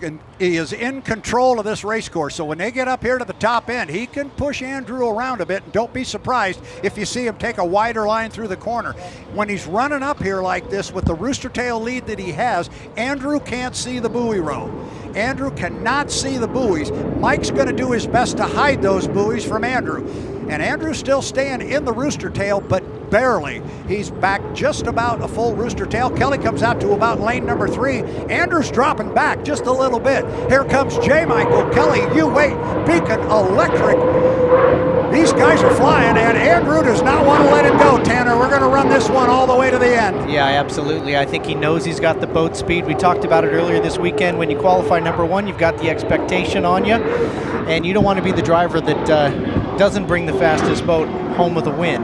in control of this race course, so when they get up here to the top end, he can push Andrew around a bit, and don't be surprised if you see him take a wider line through the corner. When he's running up here like this with the rooster tail lead that he has, Andrew can't see the buoy row. Andrew cannot see the buoys. Mike's going to do his best to hide those buoys from Andrew. And Andrew's still staying in the rooster tail, but barely. He's back just about a full rooster tail. Kelly comes out to about lane number 3. Andrew's dropping back just a little bit. Here comes J. Michael Kelly. You wait. Beacon Electric. These guys are flying, and Andrew does not want to let it go, Tanner. We're going to run this one all the way to the end. Yeah, absolutely. I think he knows he's got the boat speed. We talked about it earlier this weekend. When you qualify number 1, you've got the expectation on you, and you don't want to be the driver that doesn't bring the fastest boat home with a win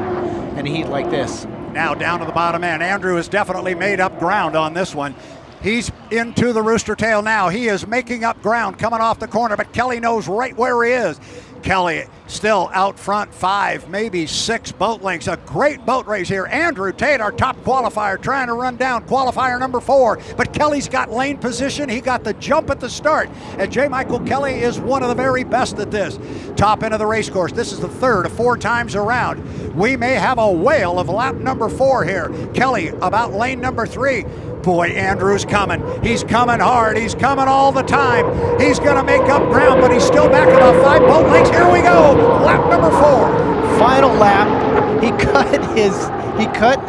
in a heat like this. Now down to the bottom end. Andrew has definitely made up ground on this one. He's into the rooster tail now. He is making up ground coming off the corner, but Kelly knows right where he is. Kelly still out front 5, maybe 6 boat lengths. A great boat race here. Andrew Tate, our top qualifier, trying to run down qualifier number 4. But Kelly's got lane position. He got the jump at the start. And J. Michael Kelly is one of the very best at this. Top end of the race course. This is the 3rd of 4 times around. We may have a whale of lap number 4 here. Kelly about lane number 3. Boy, Andrew's coming. He's coming hard. He's coming all the time. He's going to make up ground, but he's still back about 5 boat lengths. Here we go. Lap number 4. Final lap. He cut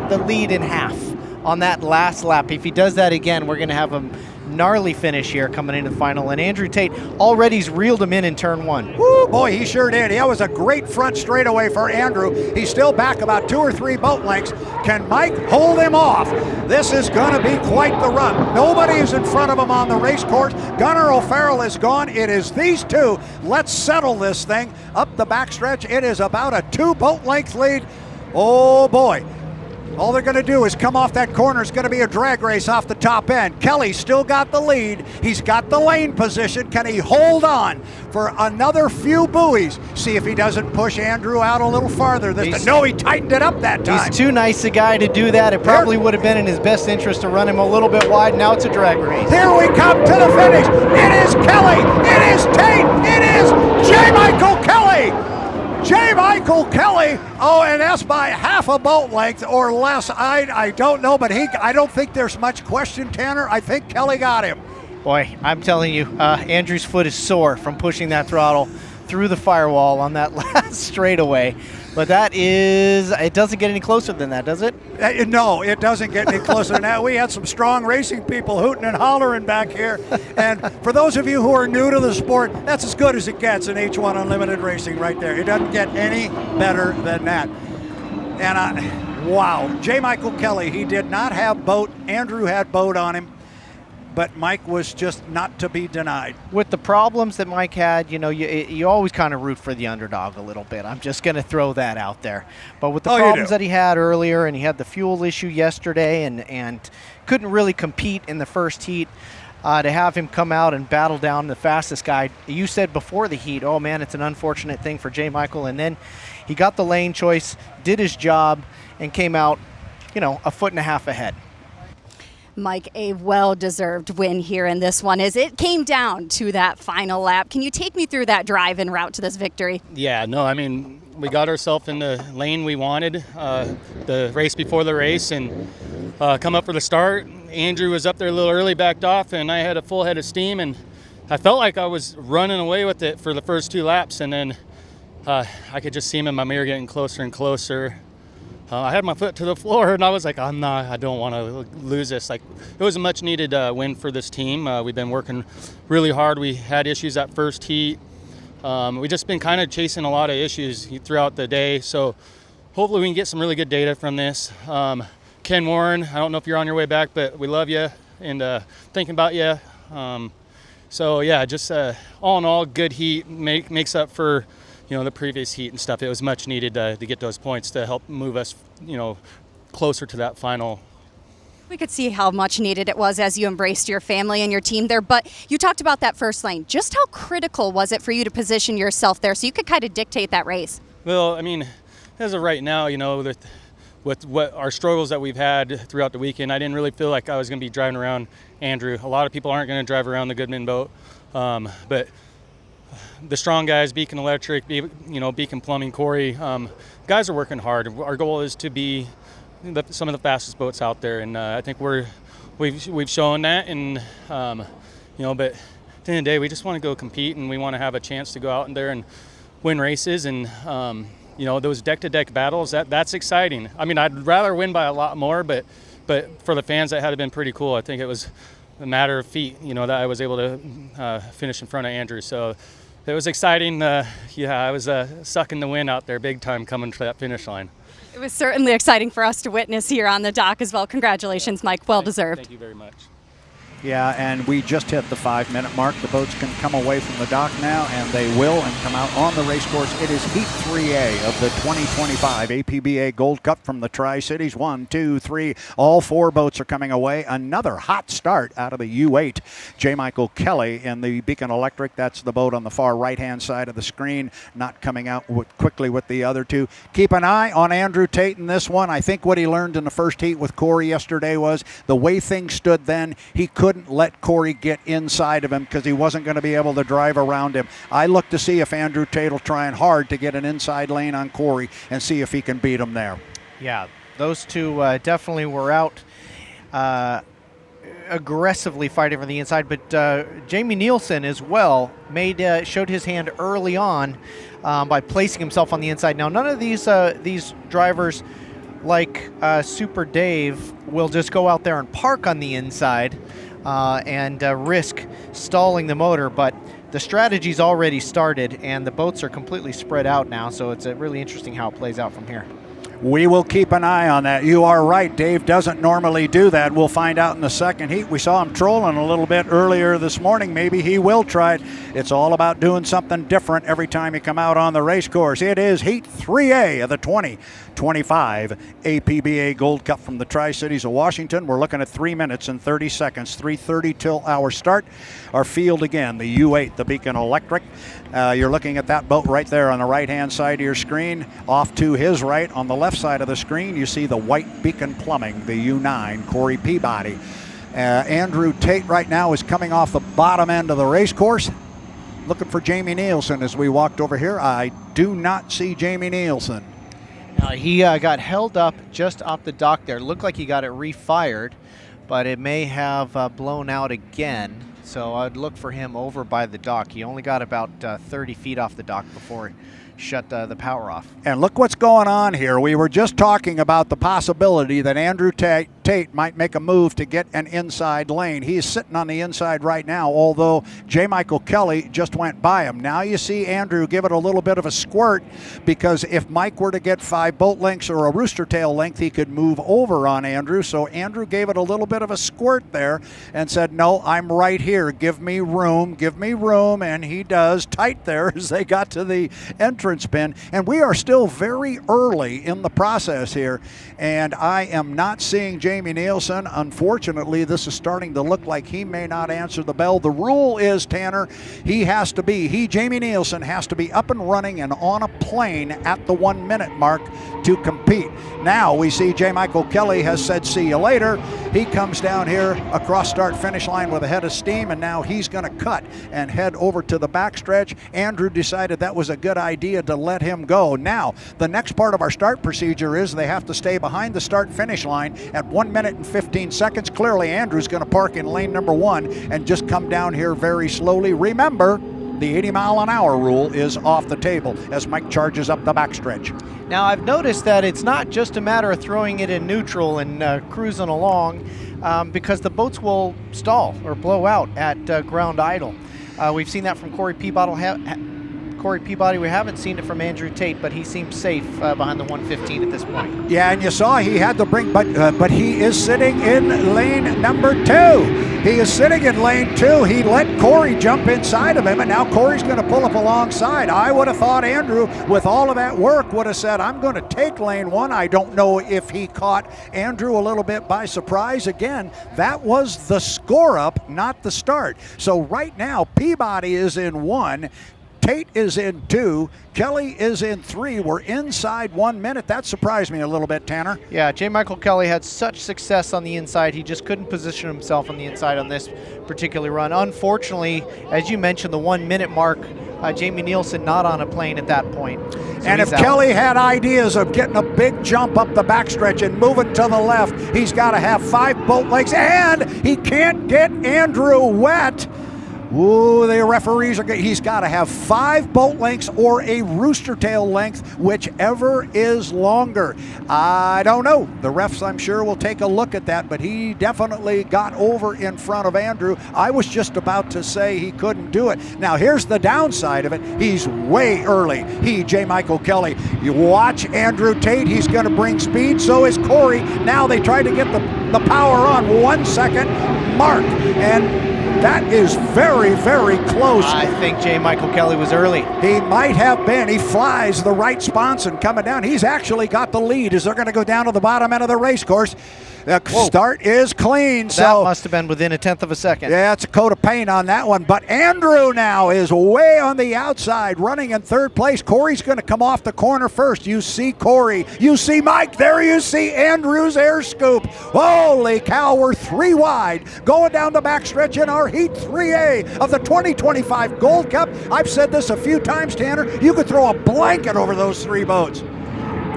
the lead in half on that last lap. If he does that again, we're going to have a gnarly finish here coming into the final. And Andrew Tate already's reeled him in turn 1. Woo, boy, he sure did. That was a great front straightaway for Andrew. He's still back about 2 or 3 boat lengths. Can Mike hold him off? This is going to be quite the run. Nobody is in front of him on the race course. Gunnar O'Farrell is gone. It is these two. Let's settle this thing. Up the backstretch, it is about a 2 boat length lead. Oh boy. All they're going to do is come off that corner. It's going to be a drag race off the top end. Kelly still got the lead. He's got the lane position. Can he hold on for another few buoys? See if he doesn't push Andrew out a little farther. No, he tightened it up that time. He's too nice a guy to do that. It probably would have been in his best interest to run him a little bit wide. Now it's a drag race. Here we come to the finish. It is Kelly. It is Tate. It is J. Michael Kelly. J. Michael Kelly, and that's by half a boat length or less. I don't know, but I don't think there's much question, Tanner. I think Kelly got him. Boy, I'm telling you, Andrew's foot is sore from pushing that throttle through the firewall on that last straightaway. But it doesn't get any closer than that, does it? No, it doesn't get any closer than that. We had some strong racing people hooting and hollering back here. And for those of you who are new to the sport, that's as good as it gets in H1 Unlimited Racing right there. It doesn't get any better than that. And wow, J. Michael Kelly, he did not have boat. Andrew had boat on him. But Mike was just not to be denied. With the problems that Mike had, you always kind of root for the underdog a little bit. I'm just going to throw that out there. But with the problems that he had earlier, and he had the fuel issue yesterday and couldn't really compete in the first heat, to have him come out and battle down the fastest guy. You said before the heat, oh man, it's an unfortunate thing for J. Michael. And then he got the lane choice, did his job, and came out, a foot and a half ahead. Mike, a well-deserved win here in this one as it came down to that final lap. Can you take me through that drive en route to this victory? Yeah, no, I mean, we got ourselves in the lane we wanted the race before the race and come up for the start. Andrew was up there a little early, backed off, and I had a full head of steam, and I felt like I was running away with it for the first 2 laps, and then I could just see him in my mirror getting closer and closer. I had my foot to the floor, and I was like, I don't want to lose this. Like, it was a much-needed win for this team. We've been working really hard. We had issues that first heat. We've just been kind of chasing a lot of issues throughout the day, so hopefully we can get some really good data from this. Ken Warren, I don't know if you're on your way back, but we love you and thinking about you. So, yeah, just all in all, good heat makes up for the previous heat and stuff. It was much needed to get those points to help move us, closer to that final. We could see how much needed it was as you embraced your family and your team there, but you talked about that first lane. Just how critical was it for you to position yourself there so you could kind of dictate that race? Well, I mean, as of right now, with what our struggles that we've had throughout the weekend, I didn't really feel like I was going to be driving around Andrew. A lot of people aren't going to drive around the Goodman boat, but the strong guys, Beacon Electric, Beacon Plumbing, Corey, guys are working hard. Our goal is to be some of the fastest boats out there, and I think we've shown that. And but at the end of the day, we just want to go compete, and we want to have a chance to go out in there and win races. And those deck-to-deck battles, that's exciting. I mean, I'd rather win by a lot more, but for the fans, that had been pretty cool. I think it was a matter of feet, that I was able to finish in front of Andrew. So it was exciting. I was sucking the wind out there big time coming to that finish line. It was certainly exciting for us to witness here on the dock as well. Congratulations, Mike. Well deserved. Thank you very much. Yeah, and we just hit the 5-minute mark. The boats can come away from the dock now, and they will, and come out on the race course. It is Heat 3A of the 2025 APBA Gold Cup from the Tri-Cities. 1, 2, 3. All 4 boats are coming away. Another hot start out of the U8. J. Michael Kelly in the Beacon Electric. That's the boat on the far right-hand side of the screen, not coming out quickly with the other 2. Keep an eye on Andrew Tate in this one. I think what he learned in the first heat with Corey yesterday was the way things stood then, he couldn't let Corey get inside of him because he wasn't going to be able to drive around him. I look to see if Andrew Tate will try hard to get an inside lane on Corey and see if he can beat him there. Yeah, those two definitely were out aggressively fighting for the inside, but Jamie Nielsen as well showed his hand early on by placing himself on the inside. Now, none of these drivers like Super Dave will just go out there and park on the inside and risk stalling the motor, but the strategy's already started and the boats are completely spread out now, so it's really interesting how it plays out from here. We will keep an eye on that. You are right. Dave doesn't normally do that. We'll find out in the second heat. We saw him trolling a little bit earlier this morning. Maybe he will try it. It's all about doing something different every time you come out on the race course. It is Heat 3A of the 2025 APBA Gold Cup from the Tri-Cities of Washington. We're looking at 3 minutes and 30 seconds, 3:30 till our start. Our field again, the U8, the Beacon Electric. You're looking at that boat right there on the right-hand side of your screen. Off to his right on the left side of the screen, you see the white Beacon Plumbing, the U9, Corey Peabody. Andrew Tate right now is coming off the bottom end of the race course. Looking for Jamie Nielsen as we walked over here. I do not see Jamie Nielsen. He got held up just off the dock there. Looked like he got it refired, but it may have blown out again. So I'd look for him over by the dock. He only got about 30 feet off the dock before he shut the power off. And look what's going on here. We were just talking about the possibility that Andrew Tate might make a move to get an inside lane. He is sitting on the inside right now, although J. Michael Kelly just went by him. Now you see Andrew give it a little bit of a squirt, because if Mike were to get 5 boat lengths or a rooster tail length, he could move over on Andrew. So Andrew gave it a little bit of a squirt there and said, no, I'm right here. Give me room. And he does, tight there as they got to the entrance bin. And we are still very early in the process here, and I am not seeing Jamie Nielsen. Unfortunately, this is starting to look like he may not answer the bell. The rule is, Tanner, Jamie Nielsen has to be up and running and on a plane at the 1 minute mark to compete. Now we see J. Michael Kelly has said see you later. He comes down here across start finish line with a head of steam, and now he's going to cut and head over to the backstretch. Andrew decided that was a good idea to let him go. Now the next part of our start procedure is they have to stay behind the start finish line at 1 minute and 15 seconds. Clearly Andrew's going to park in lane number 1 and just come down here very slowly. Remember, the 80-mile-an-hour rule is off the table as Mike charges up the backstretch. Now I've noticed that it's not just a matter of throwing it in neutral and cruising along, because the boats will stall or blow out at ground idle. We've seen that from Corey Peabody. We haven't seen it from Andrew Tate, but he seems safe behind the 115 at this point. Yeah, and you saw he had to bring, but he is sitting in lane number 2. He is sitting in lane 2. He let Corey jump inside of him, and now Corey's going to pull up alongside. I would have thought Andrew, with all of that work, would have said, I'm going to take lane 1. I don't know if he caught Andrew a little bit by surprise. Again, that was the score up, not the start. So right now, Peabody is in 1. Tate is in 2. Kelly is in 3. We're inside 1 minute. That surprised me a little bit, Tanner. Yeah, J. Michael Kelly had such success on the inside. He just couldn't position himself on the inside on this particular run. Unfortunately, as you mentioned, the 1 minute mark, Jamie Nielsen not on a plane at that point. So and if Kelly had ideas of getting a big jump up the backstretch and moving to the left, he's got to have 5 boat lengths, and he can't get Andrew wet. Ooh, the referees are he's got to have 5 boat lengths or a rooster tail length, whichever is longer. I don't know. The refs, I'm sure, will take a look at that, but he definitely got over in front of Andrew. I was just about to say he couldn't do it. Now, here's the downside of it. He's way early. J. Michael Kelly. You watch Andrew Tate. He's going to bring speed. So is Corey. Now they try to get the power on. 1 second mark. And that is very, very close. I think J. Michael Kelly was early. He might have been. He flies the right sponson coming down. He's actually got the lead as they're going to go down to the bottom end of the race course. The start is clean. That must have been within 1/10 of a second. Yeah, it's a coat of paint on that one. But Andrew now is way on the outside, running in 3rd place. Corey's going to come off the corner first. You see Corey. You see Mike. There you see Andrew's air scoop. Holy cow, we're 3 wide. Going down the backstretch in our Heat 3A of the 2025 Gold Cup. I've said this a few times, Tanner. You could throw a blanket over those 3 boats.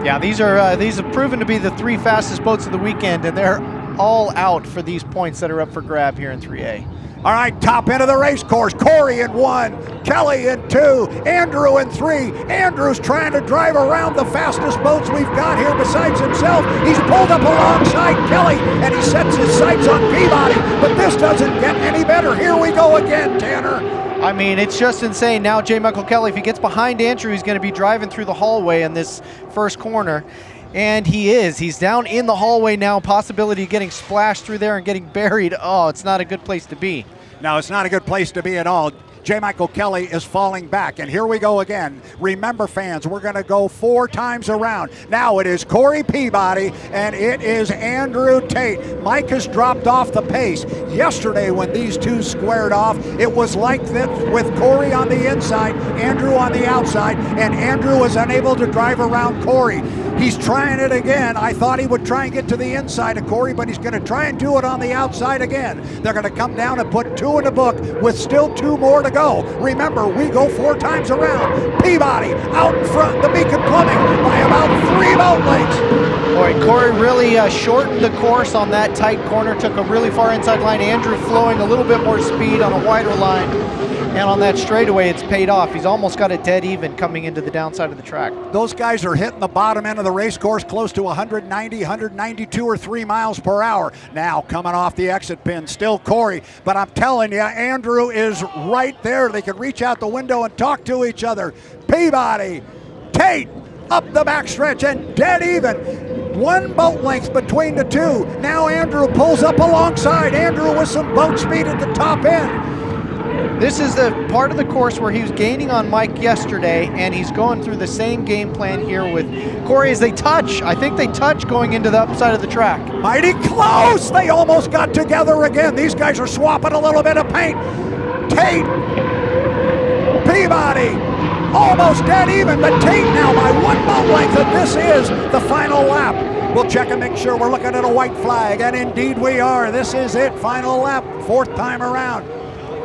Yeah, these have proven to be the 3 fastest boats of the weekend, and they're all out for these points that are up for grab here in 3A. All right, top end of the race course. Corey in 1, Kelly in 2, Andrew in 3. Andrew's trying to drive around the fastest boats we've got here besides himself. He's pulled up alongside Kelly, and he sets his sights on Peabody, but this doesn't get any better. Here we go again, Tanner. I mean, it's just insane. Now J. Michael Kelly, if he gets behind Andrew, he's going to be driving through the hallway in this first corner. And he is. He's down in the hallway now. Possibility of getting splashed through there and getting buried. Oh, it's not a good place to be. No, it's not a good place to be at all. J. Michael Kelly is falling back, and here we go again. Remember, fans, we're going to go 4 times around. Now it is Corey Peabody, and it is Andrew Tate. Mike has dropped off the pace. Yesterday, when these two squared off, it was like this with Corey on the inside, Andrew on the outside, and Andrew was unable to drive around Corey. He's trying it again. I thought he would try and get to the inside of Corey, but he's going to try and do it on the outside again. They're going to come down and put 2 in the book with still 2 more to go. Remember, we go 4 times around. Peabody out in front, the Beacon Plumbing by about 3 boat lengths. Boy, Corey really shortened the course on that tight corner, took a really far inside line. Andrew flowing a little bit more speed on a wider line. And on that straightaway, it's paid off. He's almost got it dead even coming into the downside of the track. Those guys are hitting the bottom end of the race course close to 190, 192 or 3 miles per hour. Now coming off the exit pin, still Corey. But I'm telling you, Andrew is right there. They could reach out the window and talk to each other. Peabody, Tate, up the backstretch and dead even. 1 boat length between the 2. Now Andrew pulls up alongside. Andrew with some boat speed at the top end. This is the part of the course where he was gaining on Mike yesterday, and he's going through the same game plan here with Corey as they touch. I think they touch going into the upside of the track. Mighty close. They almost got together again. These guys are swapping a little bit of paint. Tate, Peabody, almost dead even, but Tate now by 1 boat length, and this is the final lap. We'll check and make sure we're looking at a white flag, and indeed we are. This is it, final lap, 4th time around.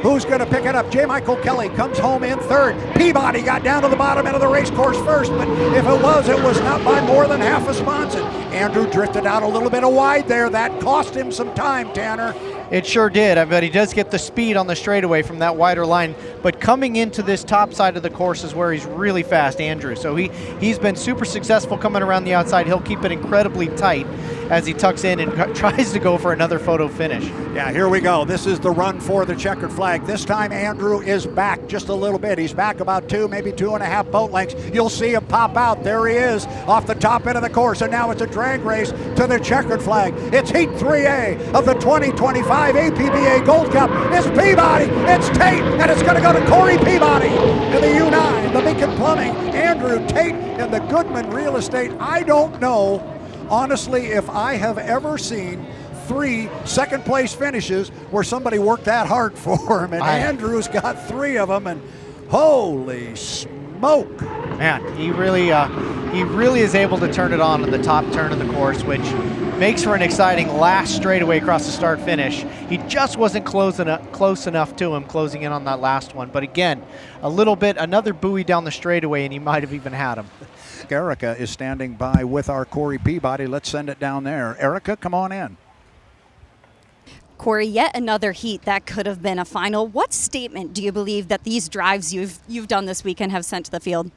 Who's going to pick it up? J. Michael Kelly comes home in 3rd. Peabody got down to the bottom end of the race course first, but if it was not by more than half a sponson. Andrew drifted out a little bit wide there. That cost him some time, Tanner. It sure did. I bet he does get the speed on the straightaway from that wider line. But coming into this top side of the course is where he's really fast, Andrew. So he's been super successful coming around the outside. He'll keep it incredibly tight as he tucks in and tries to go for another photo finish. Yeah, here we go. This is the run for the checkered flag. This time Andrew is back just a little bit. He's back about 2, maybe 2.5 boat lengths. You'll see him pop out. There he is off the top end of the course. And now it's a drag race to the checkered flag. It's Heat 3A of the 2025 APBA Gold Cup. It's Peabody, it's Tate, and it's going to go to Corey Peabody in the U9, the Beacon Plumbing, Andrew Tate in the Goodman Real Estate. I don't know, honestly, if I have ever seen 3 second-place finishes where somebody worked that hard for him, and Andrew's got 3 of them, and holy smoke. Man, he really is able to turn it on in the top turn of the course, which makes for an exciting last straightaway across the start finish. He just wasn't close enough to him closing in on that last one. But again, another buoy down the straightaway, and he might have even had him. Erica is standing by with our Corey Peabody. Let's send it down there. Erica, come on in. Corey, yet another heat that could have been a final. What statement do you believe that these drives you've done this weekend have sent to the field?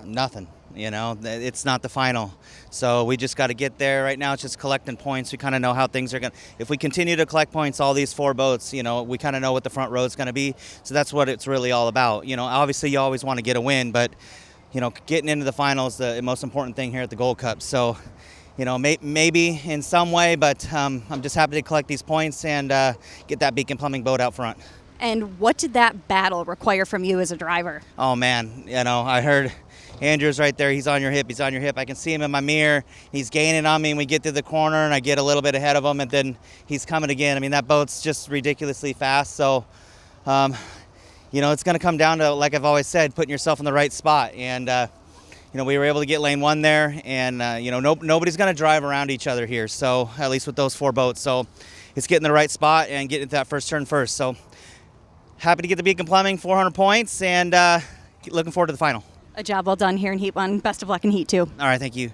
Nothing. You know, it's not the final. So we just got to get there. Right now it's just collecting points. We kind of know how things are going to, if we continue to collect points, all these 4 boats, you know, we kind of know what the front road's going to be. So that's what it's really all about. You know, obviously you always want to get a win, but, you know, getting into the final is the most important thing here at the Gold Cup. So, you know, maybe in some way, but I'm just happy to collect these points and get that Beacon Plumbing boat out front. And what did that battle require from you as a driver? Oh, man, you know, I heard Andrew's right there. He's on your hip. He's on your hip. I can see him in my mirror. He's gaining on me, and we get to the corner, and I get a little bit ahead of him, and then he's coming again. I mean, that boat's just ridiculously fast. So, you know, it's going to come down to, like I've always said, putting yourself in the right spot. And, you know, we were able to get lane 1 there, and, you know, nobody's going to drive around each other here. So, at least with those 4 boats. So, it's getting the right spot and getting into that first turn first. So, happy to get the Beacon Plumbing 400 points, and looking forward to the final. A job well done here in Heat 1. Best of luck in Heat 2. All right, thank you.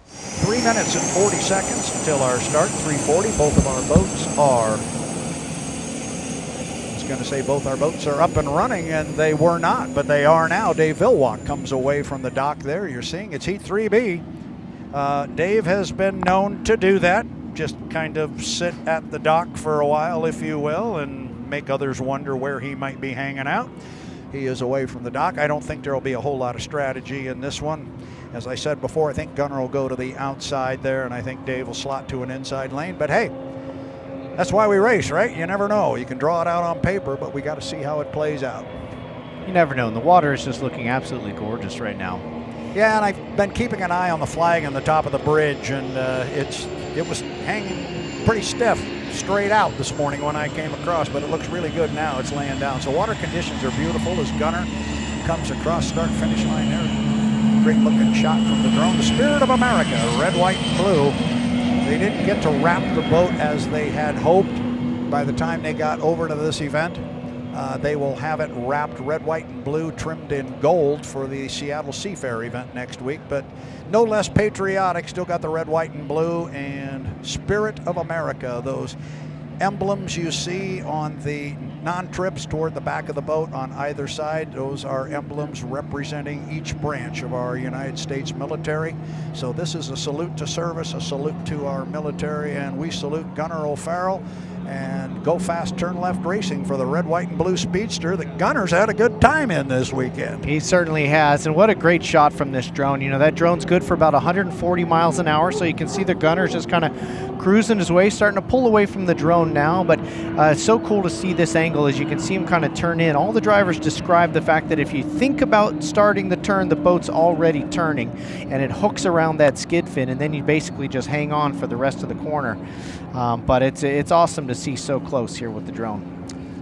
3 minutes and 40 seconds until our start. 3:40. Both of our boats are, I was going to say both our boats are up and running, and they were not, but they are now. Dave Vilwalk comes away from the dock there. You're seeing it's Heat 3B. Dave has been known to do that, just kind of sit at the dock for a while, if you will, and make others wonder where he might be hanging out. He is away from the dock. I don't think there will be a whole lot of strategy in this one. As I said before, I think Gunner will go to the outside there, and I think Dave will slot to an inside lane. But hey, that's why we race, right? You never know. You can draw it out on paper, but we got to see how it plays out. You never know. And the water is just looking absolutely gorgeous right now. Yeah, and I've been keeping an eye on the flag on the top of the bridge, and it was hanging pretty stiff straight out this morning when I came across, but it looks really good now. It's laying down. So water conditions are beautiful as Gunner comes across start-finish line there. Great looking shot from the drone. The Spirit of America, red, white, and blue. They didn't get to wrap the boat as they had hoped by the time they got over to this event. They will have it wrapped red, white, and blue, trimmed in gold for the Seattle Seafair event next week. But no less patriotic, still got the red, white, and blue, and Spirit of America. Those emblems you see on the non-trips toward the back of the boat on either side, those are emblems representing each branch of our United States military. So this is a salute to service, a salute to our military, and we salute Gunner O'Farrell and Go Fast Turn Left Racing for the red, white, and blue speedster that Gunner's had a good time in this weekend. He certainly has, and what a great shot from this drone. You know, that drone's good for about 140 miles an hour, so you can see the Gunner's just kind of cruising his way, starting to pull away from the drone now, but it's so cool to see this angle as you can see him kind of turn in. All the drivers describe the fact that if you think about starting the turn, the boat's already turning, and it hooks around that skid fin, and then you basically just hang on for the rest of the corner. But it's awesome to see so close here with the drone.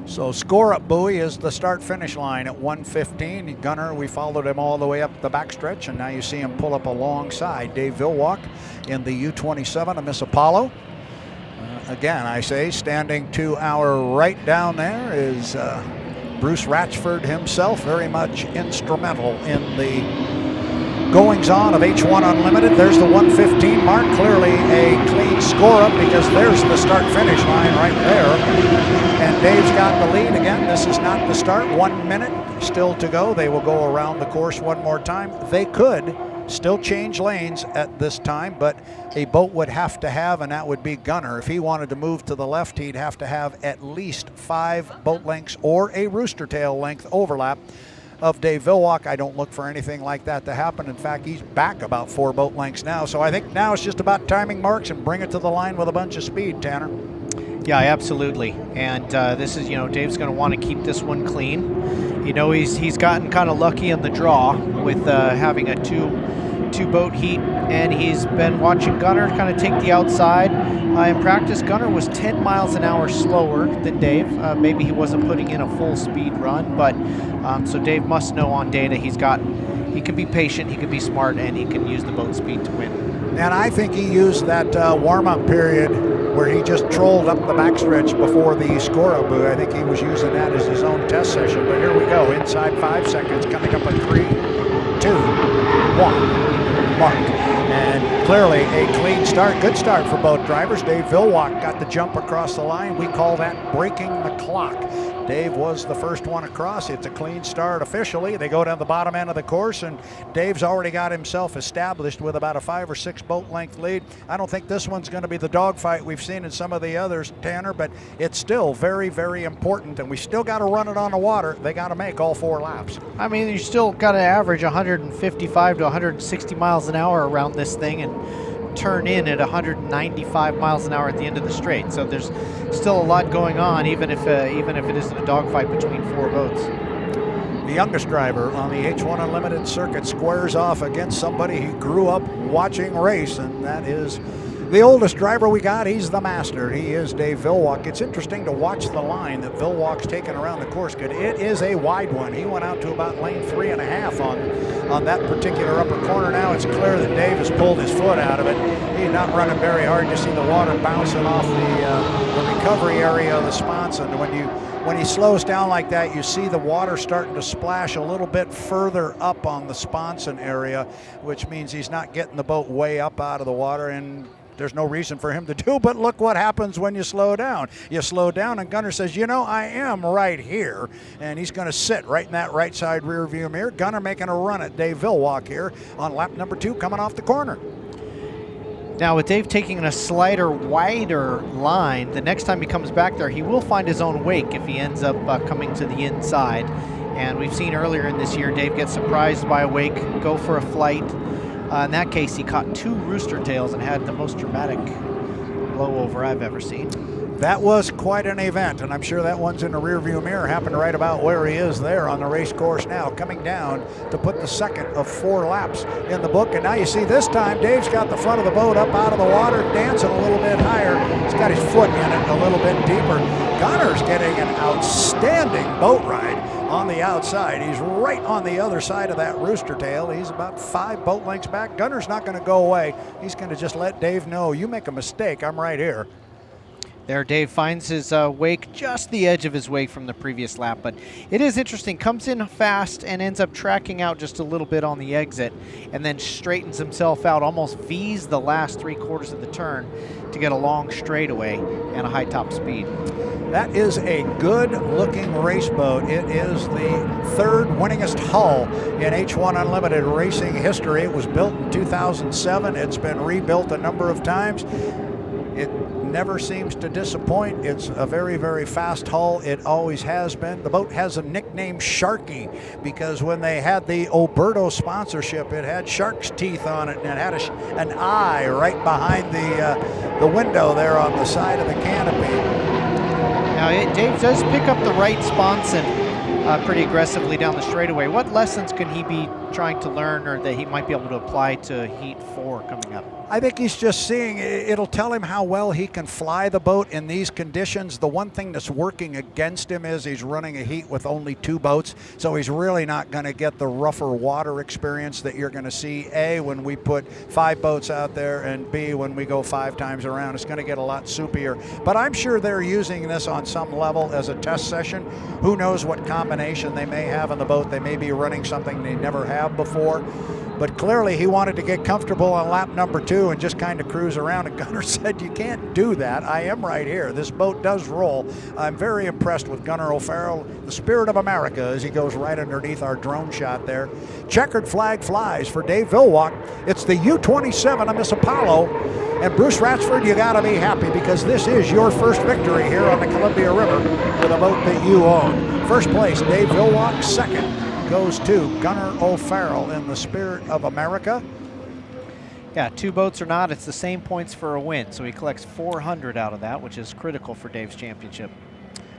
So score up buoy is the start finish line at 1:15. Gunner, we followed him all the way up the backstretch, and now you see him pull up alongside Dave Vilwalk in the U-27 of Miss Apollo. Again, I say, standing to our right down there is Bruce Ratchford himself, very much instrumental in the goings-on of H1 Unlimited. There's the 1:15 mark, clearly a clean score up because there's the start-finish line right there. And Dave's got the lead again. This is not the start. 1 minute still to go. They will go around the course one more time. They could still change lanes at this time, but a boat would have to have, and that would be Gunner. If he wanted to move to the left, he'd have to have at least 5 boat lengths or a rooster tail length overlap of Dave Vilwalk. I don't look for anything like that to happen. In fact, he's back about 4 boat lengths now. So I think now it's just about timing marks and bring it to the line with a bunch of speed, Tanner. Yeah, absolutely. And this is, you know, Dave's going to want to keep this one clean. You know, he's gotten kind of lucky in the draw with having a two boat heat, and he's been watching Gunner kind of take the outside. In practice, Gunner was 10 miles an hour slower than Dave. Maybe he wasn't putting in a full speed run, but so Dave must know on data he can be patient, he can be smart, and he can use the boat speed to win. And I think he used that warm-up period where he just trolled up the backstretch before the score-up buoy. I think he was using that as his own test session. But here we go, inside 5 seconds, coming up at 3, 2, 1, mark. And clearly a clean start. Good start for both drivers. Dave Villwock got the jump across the line. We call that breaking the clock. Dave was the first one across. It's a clean start officially. They go down the bottom end of the course, and Dave's already got himself established with about a 5 or 6 boat length lead. I don't think this one's going to be the dogfight we've seen in some of the others, Tanner, but it's still very, very important, and we still got to run it on the water. They got to make all 4 laps. I mean, you still got to average 155 to 160 miles an hour around this thing and turn in at 195 miles an hour at the end of the straight. So there's still a lot going on, even if it isn't a dogfight between 4 boats. The youngest driver on the H1 Unlimited circuit squares off against somebody he grew up watching race, and that is the oldest driver we got. He's the master. He is Dave Villwock. It's interesting to watch the line that Villwock's taken around the course. It is a wide one. He went out to about lane 3.5 on that particular upper corner. Now it's clear that Dave has pulled his foot out of it. He's not running very hard. You see the water bouncing off the recovery area of the sponson. When he slows down like that, you see the water starting to splash a little bit further up on the sponson area, which means he's not getting the boat way up out of the water, and there's no reason for him to do, but look what happens when you slow down. You slow down, and Gunnar says, you know, I am right here, and he's going to sit right in that right side rear view mirror. Gunnar making a run at Dave Villwock here on lap number 2 coming off the corner. Now, with Dave taking a slighter, wider line, the next time he comes back there, he will find his own wake if he ends up coming to the inside. And we've seen earlier in this year, Dave gets surprised by a wake, go for a flight. In that case, he caught 2 rooster tails and had the most dramatic blowover I've ever seen. That was quite an event, and I'm sure that one's in the rearview mirror. Happened right about where he is there on the race course now, coming down to put the second of 4 laps in the book. And now you see this time Dave's got the front of the boat up out of the water, dancing a little bit higher. He's got his foot in it a little bit deeper. Gunnar's getting an outstanding boat ride on the outside. He's right on the other side of that rooster tail. He's about 5 boat lengths back. Gunnar's not going to go away. He's going to just let Dave know, you make a mistake, I'm right here. There, Dave finds his wake, just the edge of his wake from the previous lap. But it is interesting, comes in fast and ends up tracking out just a little bit on the exit, and then straightens himself out, almost V's the last 3/4 of the turn to get a long straightaway and a high top speed. That is a good-looking race boat. It is the 3rd winningest hull in H1 Unlimited racing history. It was built in 2007. It's been rebuilt a number of times. It never seems to disappoint. It's a very, very fast hull. It always has been. The boat has a nickname, Sharky, because when they had the Oberto sponsorship, it had shark's teeth on it, and it had an eye right behind the window there on the side of the canopy. Now, Dave does pick up the right sponson pretty aggressively down the straightaway. What lessons can he be trying to learn, or that he might be able to apply to Heat 4 coming up? I think he's just seeing, it'll tell him how well he can fly the boat in these conditions. The one thing that's working against him is he's running a heat with only 2 boats, so he's really not going to get the rougher water experience that you're going to see, A, when we put 5 boats out there, and B, when we go 5 times around. It's going to get a lot soupier. But I'm sure they're using this on some level as a test session. Who knows what combination they may have in the boat. They may be running something they never have before. But clearly he wanted to get comfortable on lap number 2 and just kind of cruise around, and Gunnar said, you can't do that. I am right here. This boat does roll. I'm very impressed with Gunnar O'Farrell, the spirit of America, as he goes right underneath our drone shot there. Checkered flag flies for Dave Villwock. It's the U-27 of Miss Apollo. And Bruce Ratsford, you got to be happy, because this is your first victory here on the Columbia River with a boat that you own. First place, Dave Villwock. Second goes to Gunnar O'Farrell in the spirit of America. Yeah, 2 boats or not, it's the same points for a win. So he collects 400 out of that, which is critical for Dave's championship.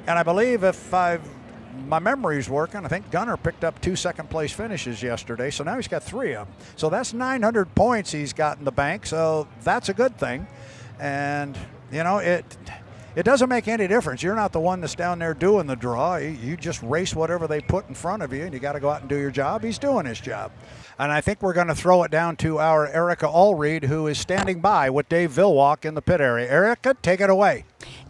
And I believe if my memory's working, I think Gunnar picked up 2 second-place finishes yesterday, so now he's got 3 of them. So that's 900 points he's got in the bank, so that's a good thing. And, you know, it doesn't make any difference. You're not the one that's down there doing the draw. You just race whatever they put in front of you, and you got to go out and do your job. He's doing his job. And I think we're going to throw it down to our Erica Allreed, who is standing by with Dave Villwock in the pit area. Erica, take it away.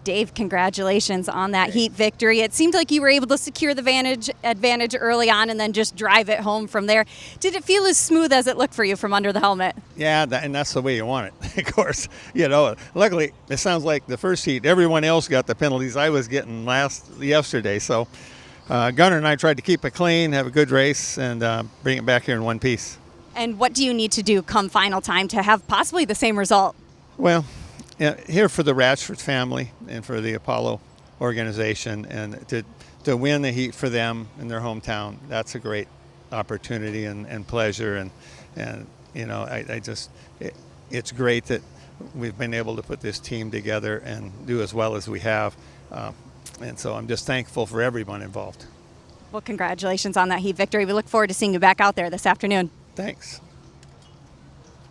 Dave, congratulations on that heat victory. It seemed like you were able to secure the advantage early on and then just drive it home from there. Did it feel as smooth as it looked for you from under the helmet? Yeah, and that's the way you want it. Of course, luckily it sounds like the first heat, everyone else got the penalties I was getting yesterday. So Gunnar and I tried to keep it clean, have a good race, and bring it back here in one piece. And what do you need to do come final time to have possibly the same result? Well, here for the Ratchford family and for the Apollo organization, and to win the heat for them in their hometown, that's a great opportunity and pleasure. And it's great that we've been able to put this team together and do as well as we have. And so I'm just thankful for everyone involved. Well, congratulations on that heat victory. We look forward to seeing you back out there this afternoon. Thanks.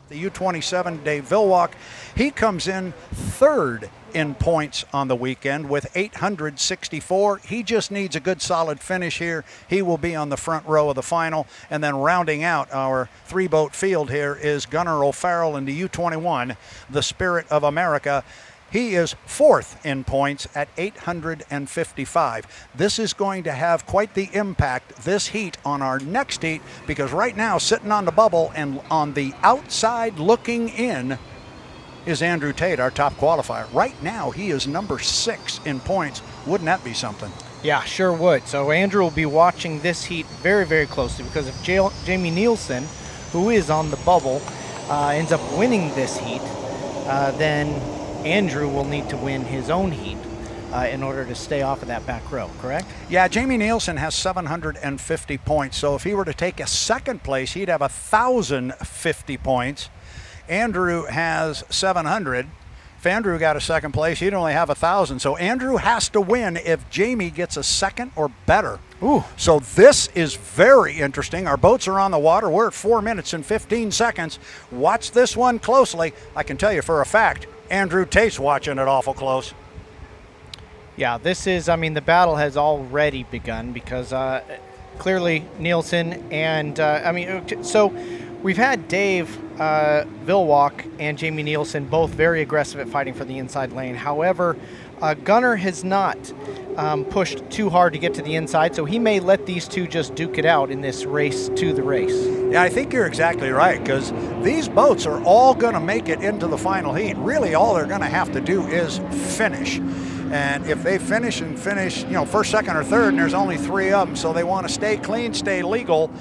The U27, Dave Vilwalk, he comes in third in points on the weekend with 864. He just needs a good solid finish here. He will be on the front row of the final. And then rounding out our three-boat field here is Gunnar O'Farrell in the U21, the Spirit of America. He is fourth in points at 855. This is going to have quite the impact, this heat, on our next heat, because right now, sitting on the bubble and on the outside looking in is Andrew Tate, our top qualifier. Right now, he is number 6 in points. Wouldn't that be something? Yeah, sure would. So Andrew will be watching this heat very, very closely, because if Jamie Nielsen, who is on the bubble, ends up winning this heat, then Andrew will need to win his own heat in order to stay off of that back row, correct? Yeah, Jamie Nielsen has 750 points. So if he were to take a second place, he'd have 1,050 points. Andrew has 700. If Andrew got a second place, he'd only have 1,000. So Andrew has to win if Jamie gets a second or better. Ooh. So this is very interesting. Our boats are on the water. We're at 4 minutes and 15 seconds. Watch this one closely. I can tell you for a fact, Andrew Tate's watching it awful close. Yeah, the battle has already begun, because clearly Nielsen and, so we've had Dave Vilwalk and Jamie Nielsen both very aggressive at fighting for the inside lane. However, Gunnar has not pushed too hard to get to the inside, so he may let these two just duke it out in this race to the race. Yeah, I think you're exactly right, because these boats are all going to make it into the final heat. Really, all they're going to have to do is finish. And if they finish, first, second, or third, and there's only 3 of them, so they want to stay clean, stay legal,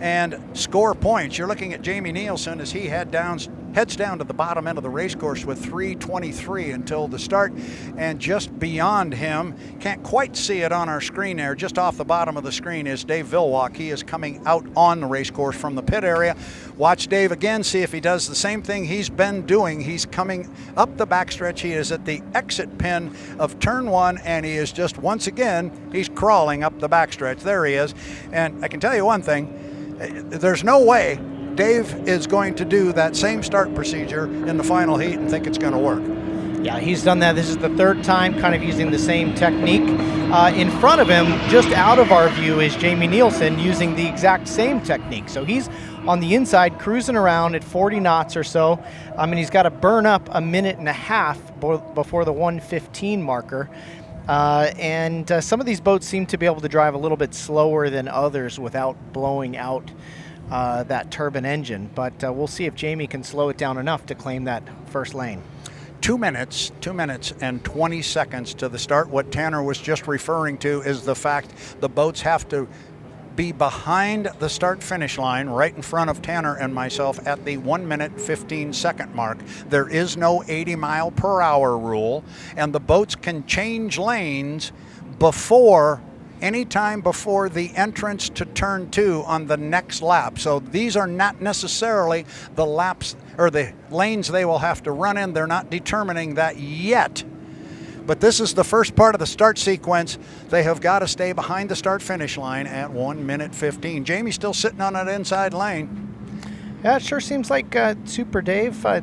and score points. You're looking at Jamie Nielsen as he heads down to the bottom end of the race course with 3:23 until the start, and just beyond him, can't quite see it on our screen there, just off the bottom of the screen is Dave Vilwalk. He is coming out on the race course from the pit area. Watch Dave again, see if he does the same thing he's been doing. He's coming up the backstretch. He is at the exit pin of turn 1, and he is just, once again, he's crawling up the backstretch. There he is. And I can tell you one thing, there's no way Dave is going to do that same start procedure in the final heat and think it's going to work. Yeah, he's done that. This is the third time kind of using the same technique. In front of him, just out of our view, is Jamie Nielsen using the exact same technique. So he's on the inside cruising around at 40 knots or so. He's got to burn up a minute and a half before the 1:15 marker. Some of these boats seem to be able to drive a little bit slower than others without blowing out that turbine engine. But we'll see if Jamie can slow it down enough to claim that first lane. 2 minutes and 20 seconds to the start. What Tanner was just referring to is the fact the boats have to be behind the start-finish line, right in front of Tanner and myself at the 1 minute 15 second mark. There is no 80 mile per hour rule, and the boats can change lanes anytime before the entrance to turn 2 on the next lap. So these are not necessarily the laps or the lanes they will have to run in. They're not determining that yet. But this is the first part of the start sequence. They have got to stay behind the start-finish line at 1 minute 15. Jamie's still sitting on that inside lane. Yeah, it sure seems like Super Dave. I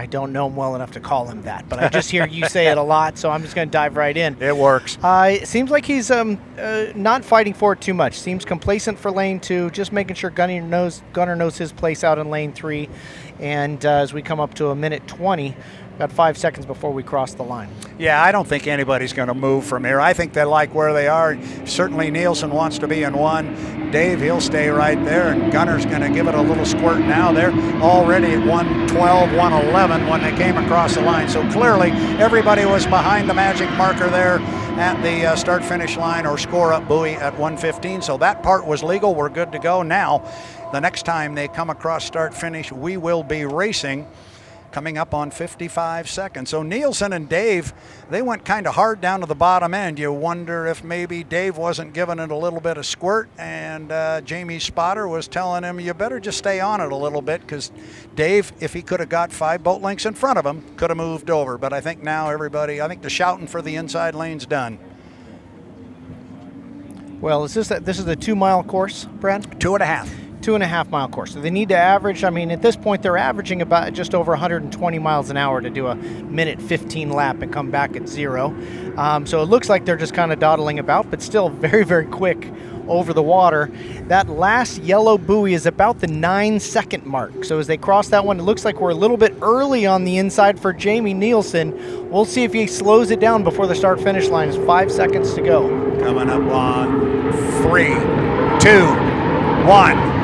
don't know him well enough to call him that, but I just hear you say it a lot, so I'm just going to dive right in. It works. It seems like he's not fighting for it too much. Seems complacent for lane 2, just making sure Gunnar knows his place out in lane 3. And as we come up to a minute 20, Got 5 seconds before we cross the line. Yeah, I don't think anybody's going to move from here. I think they like where they are. Certainly Nielsen wants to be in 1. Dave, he'll stay right there, and Gunner's going to give it a little squirt now. They're already at 112, 111 when they came across the line. So clearly everybody was behind the magic marker there at the start-finish line or score-up buoy at 115. So that part was legal. We're good to go. Now, the next time they come across start-finish, we will be racing coming up on 55 seconds. So Nielsen and Dave, they went kind of hard down to the bottom end. You wonder if maybe Dave wasn't giving it a little bit of squirt, and Jamie's spotter was telling him, you better just stay on it a little bit, because Dave, if he could have got 5 boat lengths in front of him, could have moved over. But I think now everybody, I think the shouting for the inside lane's done. Well, this is a 2-mile course, Brad? 2.5. 2.5 mile course. So they need to average, I mean, at this point they're averaging about just over 120 miles an hour to do a minute 15 lap and come back at 0. So it looks like they're just kind of dawdling about, but still very, very quick over the water. That last yellow buoy is about the 9-second mark. So as they cross that one, it looks like we're a little bit early on the inside for Jamie Nielsen. We'll see if he slows it down before the start finish line. It's 5 seconds to go. Coming up on 3, 2, 1.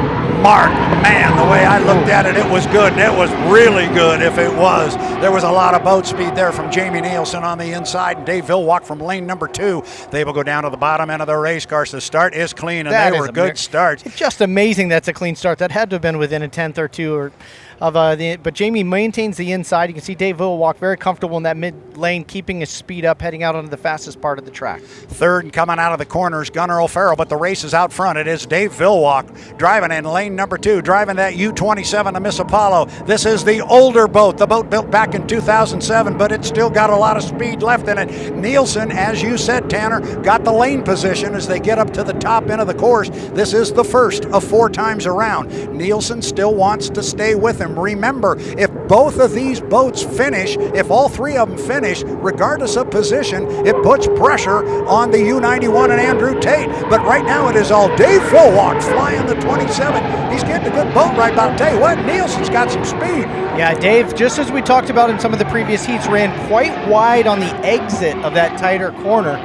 Mark, man, the way I looked at it, it was good. It was really good if it was. There was a lot of boat speed there from Jamie Nielsen on the inside, and Dave Villwalk from lane number 2. They will go down to the bottom end of the race cars. The start is clean, and they were good starts. It's just amazing that's a clean start. That had to have been within a tenth or two but Jamie maintains the inside. You can see Dave Villwalk very comfortable in that mid lane, keeping his speed up, heading out onto the fastest part of the track. Third and coming out of the corners, Gunnar O'Farrell, but the race is out front. It is Dave Villwalk driving in lane number 2, driving that U-27 to Miss Apollo. This is the older boat, the boat built back in 2007, but it's still got a lot of speed left in it. Nielsen, as you said, Tanner, got the lane position as they get up to the top end of the course. This is the first of 4 times around. Nielsen still wants to stay with him. Remember, if both of these boats finish, if all 3 of them finish, regardless of position, it puts pressure on the U91 and Andrew Tate. But right now it is all Dave Villwalk flying the 27. He's getting a good boat ride, but I'll tell you what, Nielsen's got some speed. Yeah, Dave, just as we talked about in some of the previous heats, ran quite wide on the exit of that tighter corner.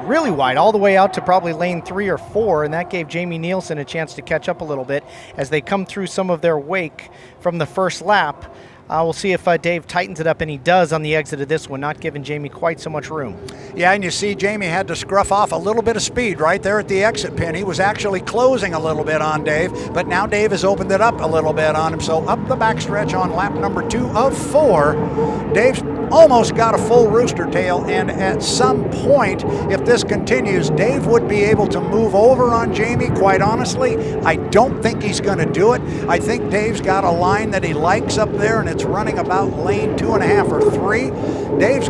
Really wide, all the way out to probably lane 3 or 4, and that gave Jamie Nielsen a chance to catch up a little bit as they come through some of their wake from the first lap. We'll see if Dave tightens it up, and he does on the exit of this one, not giving Jamie quite so much room. Yeah, and you see Jamie had to scruff off a little bit of speed right there at the exit pin. He was actually closing a little bit on Dave, but now Dave has opened it up a little bit on him. So up the backstretch on lap number 2 of 4, Dave's almost got a full rooster tail, and at some point, if this continues, Dave would be able to move over on Jamie. Quite honestly, I don't think he's going to do it. I think Dave's got a line that he likes up there, and it's running about lane 2.5 or 3. Dave's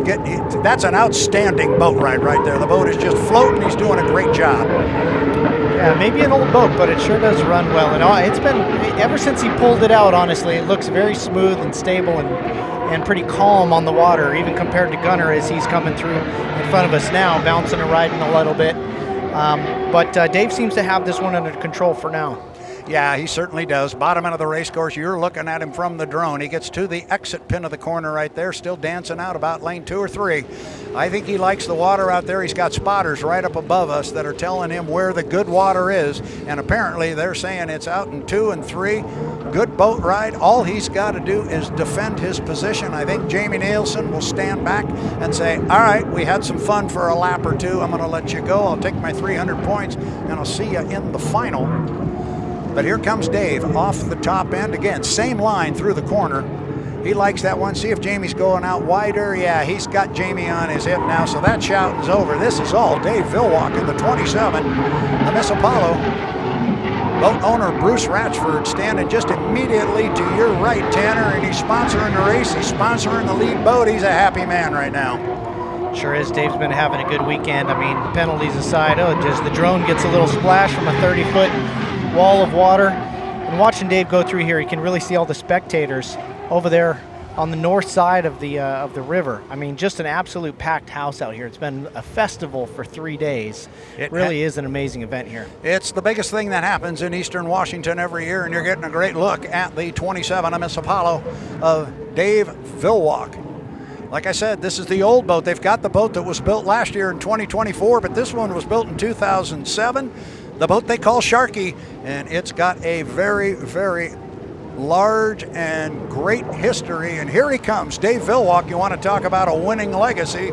that's an outstanding boat ride right there. The boat is just floating. He's doing a great job. Yeah, maybe an old boat, but it sure does run well. And it's been, ever since he pulled it out, honestly, it looks very smooth and stable and pretty calm on the water, even compared to Gunnar as he's coming through in front of us now, bouncing and riding a little bit. But Dave seems to have this one under control for now. Yeah, he certainly does. Bottom end of the race course, you're looking at him from the drone. He gets to the exit pin of the corner right there, still dancing out about lane 2 or 3. I think he likes the water out there. He's got spotters right up above us that are telling him where the good water is, and apparently they're saying it's out in 2 and 3. Good boat ride. All he's got to do is defend his position. I think Jamie Nielsen will stand back and say, all right, we had some fun for a lap or 2. I'm going to let you go. I'll take my 300 points, and I'll see you in the final. But here comes Dave off the top end. Again, same line through the corner. He likes that one. See if Jamie's going out wider. Yeah, he's got Jamie on his hip now, so that shouting's over. This is all Dave Villwalk in the 27. The Miss Apollo. Boat owner Bruce Ratchford standing just immediately to your right, Tanner, and he's sponsoring the race. He's sponsoring the lead boat. He's a happy man right now. Sure is. Dave's been having a good weekend. I mean, penalties aside, just the drone gets a little splash from a 30-foot wall of water. And watching Dave go through here, you can really see all the spectators over there on the north side of the river. I mean, just an absolute packed house out here. It's been a festival for 3 days. It really is an amazing event here. It's the biggest thing that happens in Eastern Washington every year, and you're getting a great look at the 27 of Miss Apollo of Dave Villwalk. Like I said, this is the old boat. They've got the boat that was built last year in 2024, but this one was built in 2007. The boat they call Sharky, and it's got a very, very large and great history. And here he comes, Dave Villwalk. You want to talk about a winning legacy.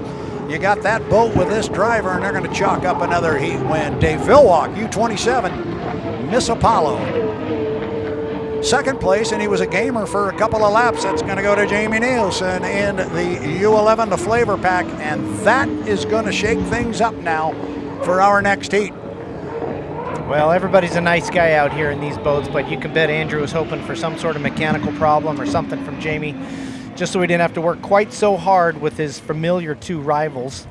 You got that boat with this driver, and they're going to chalk up another heat win. Dave Villwalk, U27, Miss Apollo. Second place, and he was a gamer for a couple of laps. That's going to go to Jamie Nielsen in the U11, the flavor pack, and that is going to shake things up now for our next heat. Well, everybody's a nice guy out here in these boats, but you can bet Andrew was hoping for some sort of mechanical problem or something from Jamie, just so he didn't have to work quite so hard with his familiar two rivals,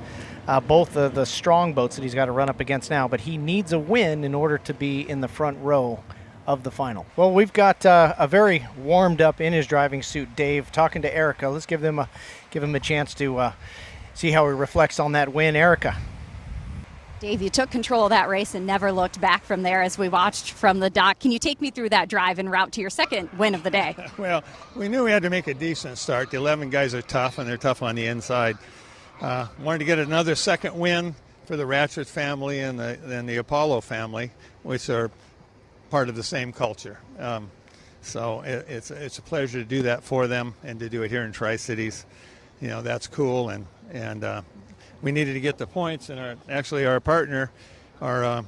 both the strong boats that he's got to run up against now. But he needs a win in order to be in the front row of the final. Well, we've got a very warmed up in his driving suit Dave talking to Erica. Let's give him a chance to see how he reflects on that win. Erica. Dave, you took control of that race and never looked back from there as we watched from the dock. Can you take me through that drive en route to your second win of the day? Well, we knew we had to make a decent start. The 11 guys are tough, and they're tough on the inside. Wanted to get another second win for the Ratchet family and the Apollo family, which are part of the same culture. So it's a pleasure to do that for them and to do it here in Tri-Cities. You know, that's cool, and we needed to get the points, and our partner, our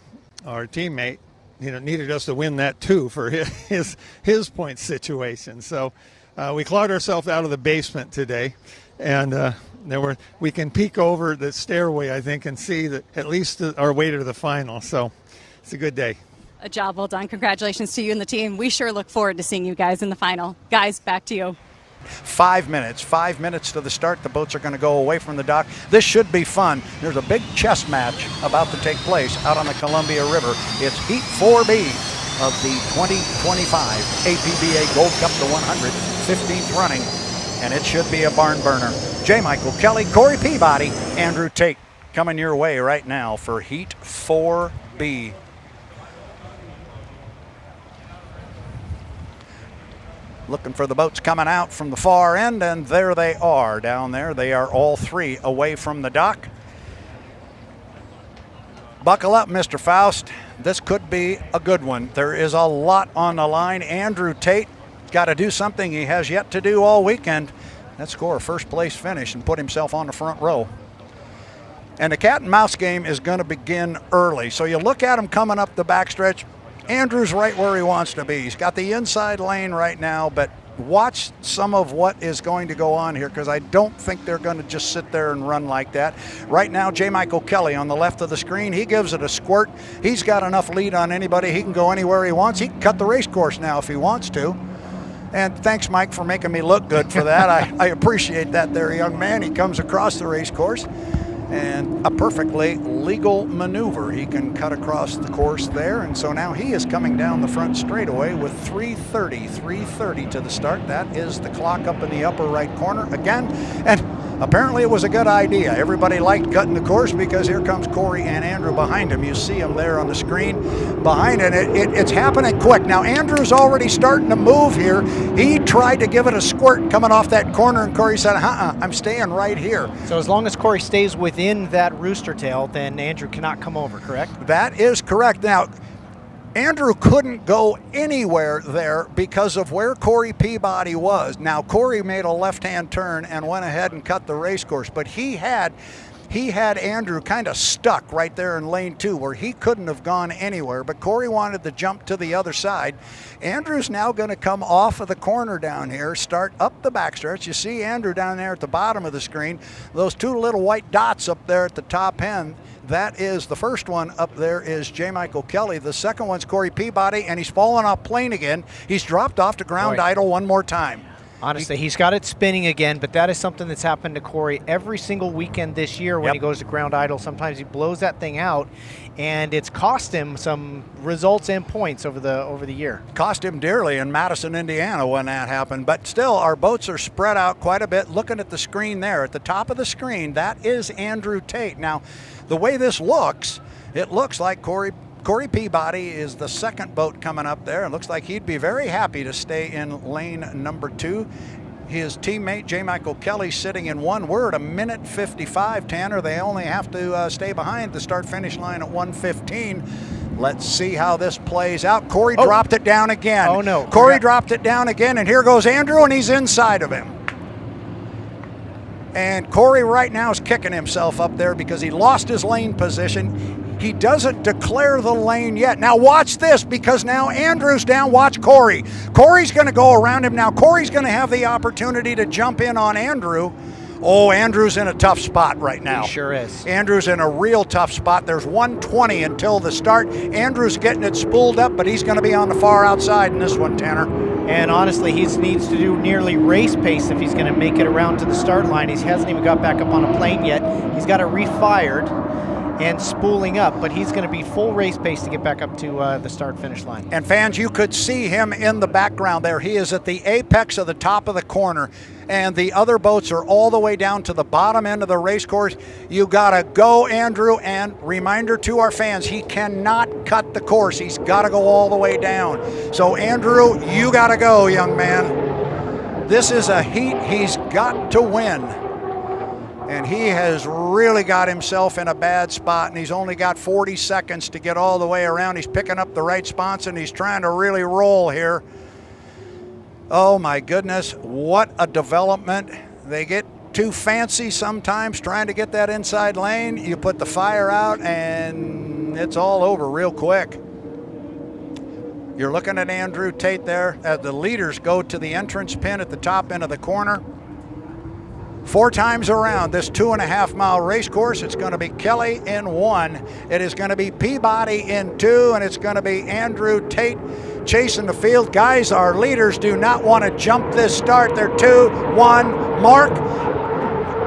teammate, needed us to win that too for his point situation. So we clawed ourselves out of the basement today, and we can peek over the stairway, I think, and see that at least our way to the final. So it's a good day. A job well done. Congratulations to you and the team. We sure look forward to seeing you guys in the final. Guys, back to you. 5 minutes to the start. The boats are going to go away from the dock. This should be fun. There's a big chess match about to take place out on the Columbia River. It's Heat 4B of the 2025 APBA Gold Cup, the 115th running, and it should be a barn burner. J. Michael Kelly, Corey Peabody, Andrew Tate coming your way right now for Heat 4B. Looking for the boats coming out from the far end, and there they are down there. They are all three away from the dock. Buckle up, Mr. Faust. This could be a good one. There is a lot on the line. Andrew Tate got to do something he has yet to do all weekend. That's score a first place finish and put himself on the front row. And the cat and mouse game is going to begin early. So you look at him coming up the backstretch. Andrew's right where he wants to be. He's got the inside lane right now, but watch some of what is going to go on here, because I don't think they're going to just sit there and run like that. Right now, J. Michael Kelly on the left of the screen, he gives it a squirt. He's got enough lead on anybody. He can go anywhere he wants. He can cut the race course now if he wants to. And thanks, Mike, for making me look good for that. I appreciate that there, young man. He comes across the race course. And a perfectly legal maneuver. He can cut across the course there, and so now he is coming down the front straightaway with 3:30 to the start. That is the clock up in the upper right corner again, and apparently it was a good idea. Everybody liked cutting the course because here comes Corey and Andrew behind him. You see him there on the screen behind it. It's happening quick. Now Andrew's already starting to move here. He tried to give it a squirt coming off that corner, and Corey said, I'm staying right here. So as long as Corey stays within that rooster tail, then Andrew cannot come over, correct? That is correct. Now, Andrew couldn't go anywhere there because of where Corey Peabody was. Now, Corey made a left-hand turn and went ahead and cut the race course, but he had Andrew kind of stuck right there in lane 2 where he couldn't have gone anywhere, but Corey wanted to jump to the other side. Andrew's now going to come off of the corner down here, start up the backstretch. You see Andrew down there at the bottom of the screen. Those two little white dots up there at the top end, that is the first one up there is J. Michael Kelly. The second one's Corey Peabody, and he's fallen off plane again. He's dropped off to ground idle one more time. Honestly, he's got it spinning again, but that is something that's happened to Corey every single weekend this year when he goes to ground idle. Sometimes he blows that thing out, and it's cost him some results and points over the year. Cost him dearly in Madison, Indiana when that happened, but still our boats are spread out quite a bit. Looking at the screen there, at the top of the screen, that is Andrew Tate. Now, the way this looks, it looks like Corey Peabody is the second boat coming up there. It looks like he'd be very happy to stay in lane number 2. his teammate J. Michael Kelly sitting in 1 word, 1:55, Tanner. They only have to stay behind the start-finish line at 1:15. Let's see how this plays out. Corey dropped it down again. Oh, no. Corey dropped it down again, and here goes Andrew, and he's inside of him. And Corey right now is kicking himself up there because he lost his lane position. He doesn't declare the lane yet. Now watch this, because now Andrew's down. Watch Corey. Corey's going to go around him now. Corey's going to have the opportunity to jump in on Andrew. Oh, Andrew's in a tough spot right now. He sure is. Andrew's in a real tough spot. There's 1:20 until the start. Andrew's getting it spooled up, but he's going to be on the far outside in this one, Tanner. And honestly, he needs to do nearly race pace if he's going to make it around to the start line. He hasn't even got back up on a plane yet. He's got it refired and spooling up, but he's going to be full race pace to get back up to the start-finish line. And fans, you could see him in the background there. He is at the apex of the top of the corner, and the other boats are all the way down to the bottom end of the race course. You got to go, Andrew, and reminder to our fans, he cannot cut the course. He's got to go all the way down. So, Andrew, you got to go, young man. This is a heat he's got to win. And he has really got himself in a bad spot, and he's only got 40 seconds to get all the way around. He's picking up the right spots, and he's trying to really roll here. Oh my goodness, what a development. They get too fancy sometimes trying to get that inside lane. You put the fire out, and it's all over real quick. You're looking at Andrew Tate there as the leaders go to the entrance pin at the top end of the corner. 4 times around this 2.5-mile race course, it's going to be Kelly in 1. It is going to be Peabody in 2, and it's going to be Andrew Tate chasing the field. Guys, our leaders do not want to jump this start. They're 2-1 mark.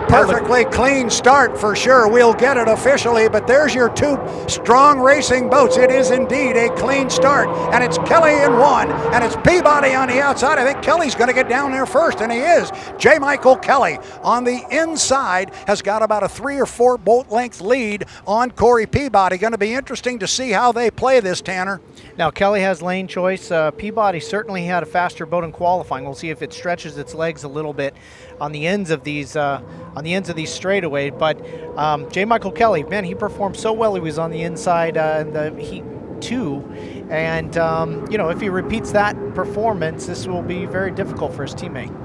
Perfectly clean start for sure. We'll get it officially, but there's your 2 strong racing boats. It is indeed a clean start, and it's Kelly in 1, and it's Peabody on the outside. I think Kelly's going to get down there first, and he is. J. Michael Kelly on the inside has got about a 3 or 4 boat length lead on Corey Peabody. Going to be interesting to see how they play this, Tanner. Now, Kelly has lane choice. Peabody certainly had a faster boat in qualifying. We'll see if it stretches its legs a little bit on the ends of these straightaway. But J. Michael Kelly, man, he performed so well. He was on the inside in the Heat 2, and if he repeats that performance, this will be very difficult for his teammate.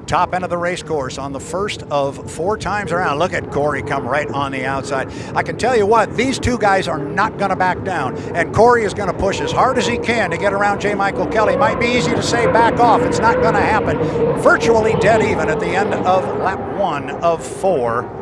Top end of the race course on the first of 4 times around. Look at Corey come right on the outside. I can tell you what, these 2 guys are not going to back down, and Corey is going to push as hard as he can to get around J. Michael Kelly. Might be easy to say back off. It's not going to happen. Virtually dead even at the end of lap 1 of 4.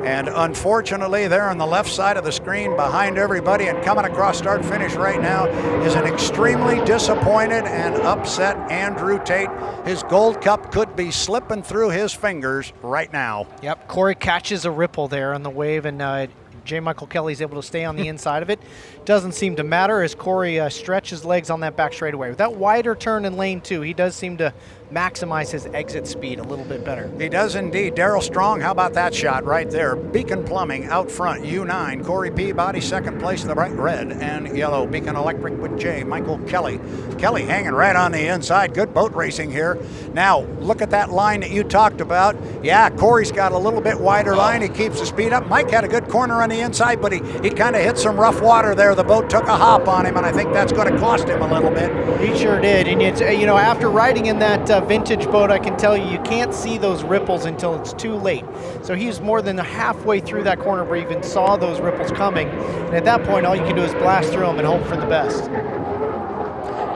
And unfortunately, there on the left side of the screen behind everybody and coming across start finish right now is an extremely disappointed and upset Andrew Tate. His Gold Cup could be slipping through his fingers right now. Yep, Corey catches a ripple there on the wave, and J. Michael Kelly's able to stay on the inside of it. Doesn't seem to matter as Corey stretches legs on that back straightaway. With that wider turn in lane 2, he does seem to maximize his exit speed a little bit better. He does indeed. Daryl Strong, how about that shot right there? Beacon Plumbing out front, U9. Corey Peabody, second place, the bright red and yellow. Beacon Electric with J. Michael Kelly. Kelly hanging right on the inside. Good boat racing here. Now, look at that line that you talked about. Yeah, Corey's got a little bit wider line. He keeps the speed up. Mike had a good corner on the inside, but he kind of hit some rough water there. The boat took a hop on him, and I think that's going to cost him a little bit. He sure did. And it's, after riding in that vintage boat, I can tell you can't see those ripples until it's too late. So he's more than halfway through that corner where you even saw those ripples coming. And at that point, all you can do is blast through them and hope for the best.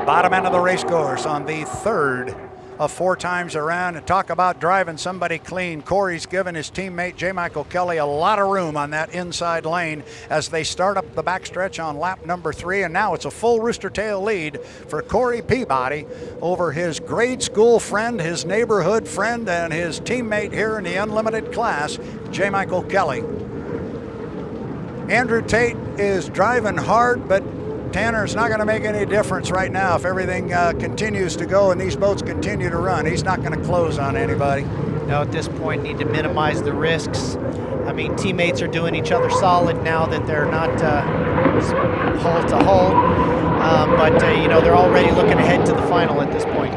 Bottom end of the race course on the 3rd of 4 times around. And talk about driving somebody clean. Corey's given his teammate J. Michael Kelly a lot of room on that inside lane as they start up the backstretch on lap number 3. And now it's a full rooster tail lead for Corey Peabody over his grade school friend, his neighborhood friend, and his teammate here in the unlimited class, J. Michael Kelly. Andrew Tate is driving hard, but Tanner, it's not going to make any difference right now if everything continues to go and these boats continue to run. He's not going to close on anybody. No, at this point, need to minimize the risks. I mean, teammates are doing each other solid now that they're not hull to hull. But they're already looking ahead to the final at this point.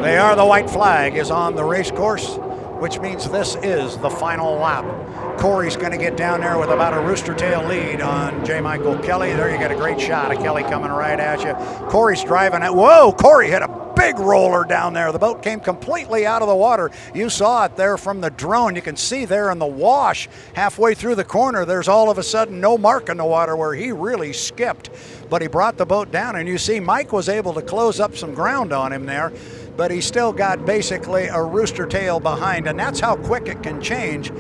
They are. the white flag is on the race course, which means this is the final lap. Corey's going to get down there with about a rooster tail lead on J. Michael Kelly. There you get a great shot of Kelly coming right at you. Corey's driving it. Whoa, Corey hit a big roller down there. The boat came completely out of the water. You saw it there from the drone. You can see there in the wash halfway through the corner, there's all of a sudden no mark in the water where he really skipped. But he brought the boat down, and you see Mike was able to close up some ground on him there, but he still got basically a rooster tail behind, and that's how quick it can change.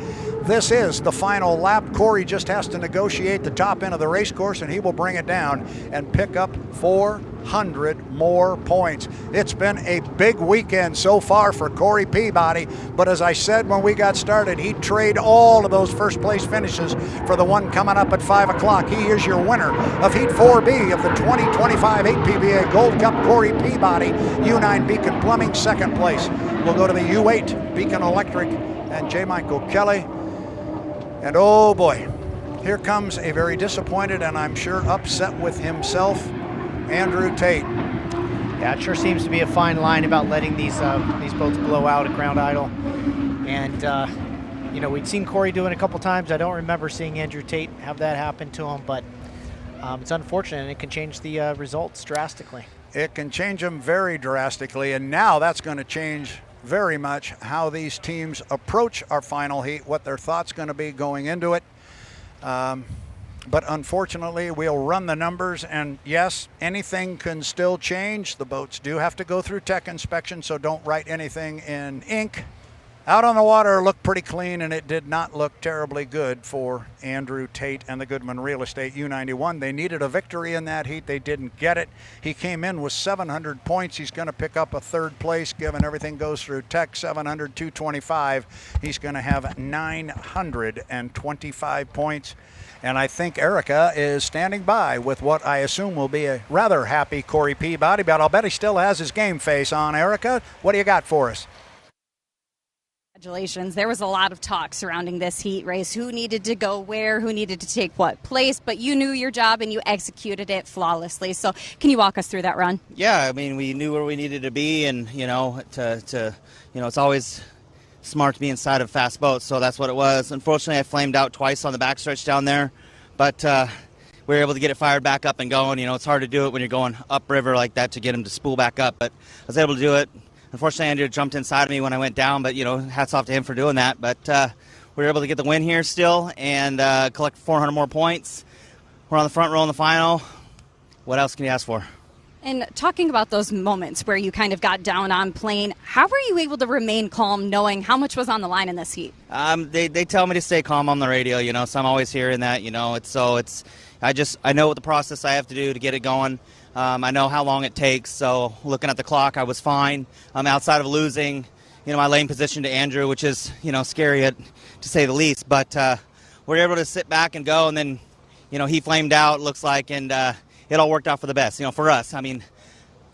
This is the final lap. Corey just has to negotiate the top end of the race course, and he will bring it down and pick up 400 more points. It's been a big weekend so far for Corey Peabody, but as I said when we got started, he'd trade all of those first place finishes for the one coming up at 5 o'clock. He is your winner of Heat 4B of the 2025 APBA Gold Cup. Corey Peabody, U9 Beacon Plumbing, second place. We'll go to the U8 Beacon Electric and J. Michael Kelly. And oh boy, here comes a very disappointed and I'm sure upset with himself, Andrew Tate. Yeah, it sure seems to be a fine line about letting these boats blow out at ground idle. And, you know, we'd seen Corey do it a couple times. I don't remember seeing Andrew Tate have that happen to him, but it's unfortunate, and it can change the results drastically. It can change them very drastically, and now that's going to change very much how these teams approach our final heat, what their thoughts going to be going into it. But unfortunately, we'll run the numbers, and yes, anything can still change. The boats do have to go through tech inspection, so don't write anything in ink. Out on the water looked pretty clean, and it did not look terribly good for Andrew Tate and the Goodman Real Estate U91. They needed a victory in that heat. They didn't get it. He came in with 700 points. He's going to pick up a third place, given everything goes through tech, 700, 225. He's going to have 925 points. And I think Erica is standing by with what I assume will be a rather happy Corey Peabody, but I'll bet he still has his game face on. Erica, what do you got for us? Congratulations. There was a lot of talk surrounding this heat race. Who needed to go where, who needed to take what place, but you knew your job and you executed it flawlessly. So can you walk us through that run? Yeah, I mean, we knew where we needed to be, and, it's always smart to be inside of fast boats, so that's what it was. Unfortunately, I flamed out twice on the backstretch down there, but we were able to get it fired back up and going. It's hard to do it when you're going upriver like that to get them to spool back up, but I was able to do it. Unfortunately, Andrew jumped inside of me when I went down, but, hats off to him for doing that. But we were able to get the win here still and collect 400 more points. We're on the front row in the final. What else can you ask for? And talking about those moments where you kind of got down on plane, how were you able to remain calm knowing how much was on the line in this heat? They tell me to stay calm on the radio, so I'm always hearing that, I know what the process I have to do to get it going. I know how long it takes, so looking at the clock, I was fine. Outside of losing, my lane position to Andrew, which is, scary to say the least. But we're able to sit back and go, and then, he flamed out, looks like, and it all worked out for the best, for us. I mean,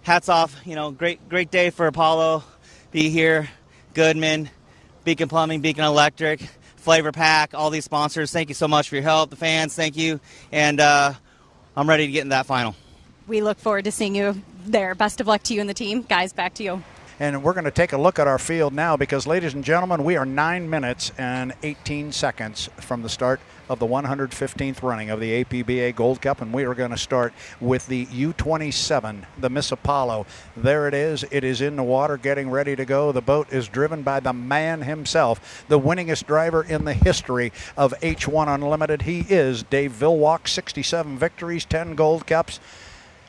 hats off, great day for Apollo, be here, Goodman, Beacon Plumbing, Beacon Electric, Flavor Pack, all these sponsors. Thank you so much for your help, the fans, thank you. And I'm ready to get in that final. We look forward to seeing you there. Best of luck to you and the team. Guys, back to you. And we're going to take a look at our field now because, ladies and gentlemen, we are 9 minutes and 18 seconds from the start of the 115th running of the APBA Gold Cup, and we are going to start with the U27, the Miss Apollo. There it is. It is in the water, getting ready to go. The boat is driven by the man himself, the winningest driver in the history of H1 Unlimited. He is Dave Vilwalk, 67 victories, 10 Gold Cups.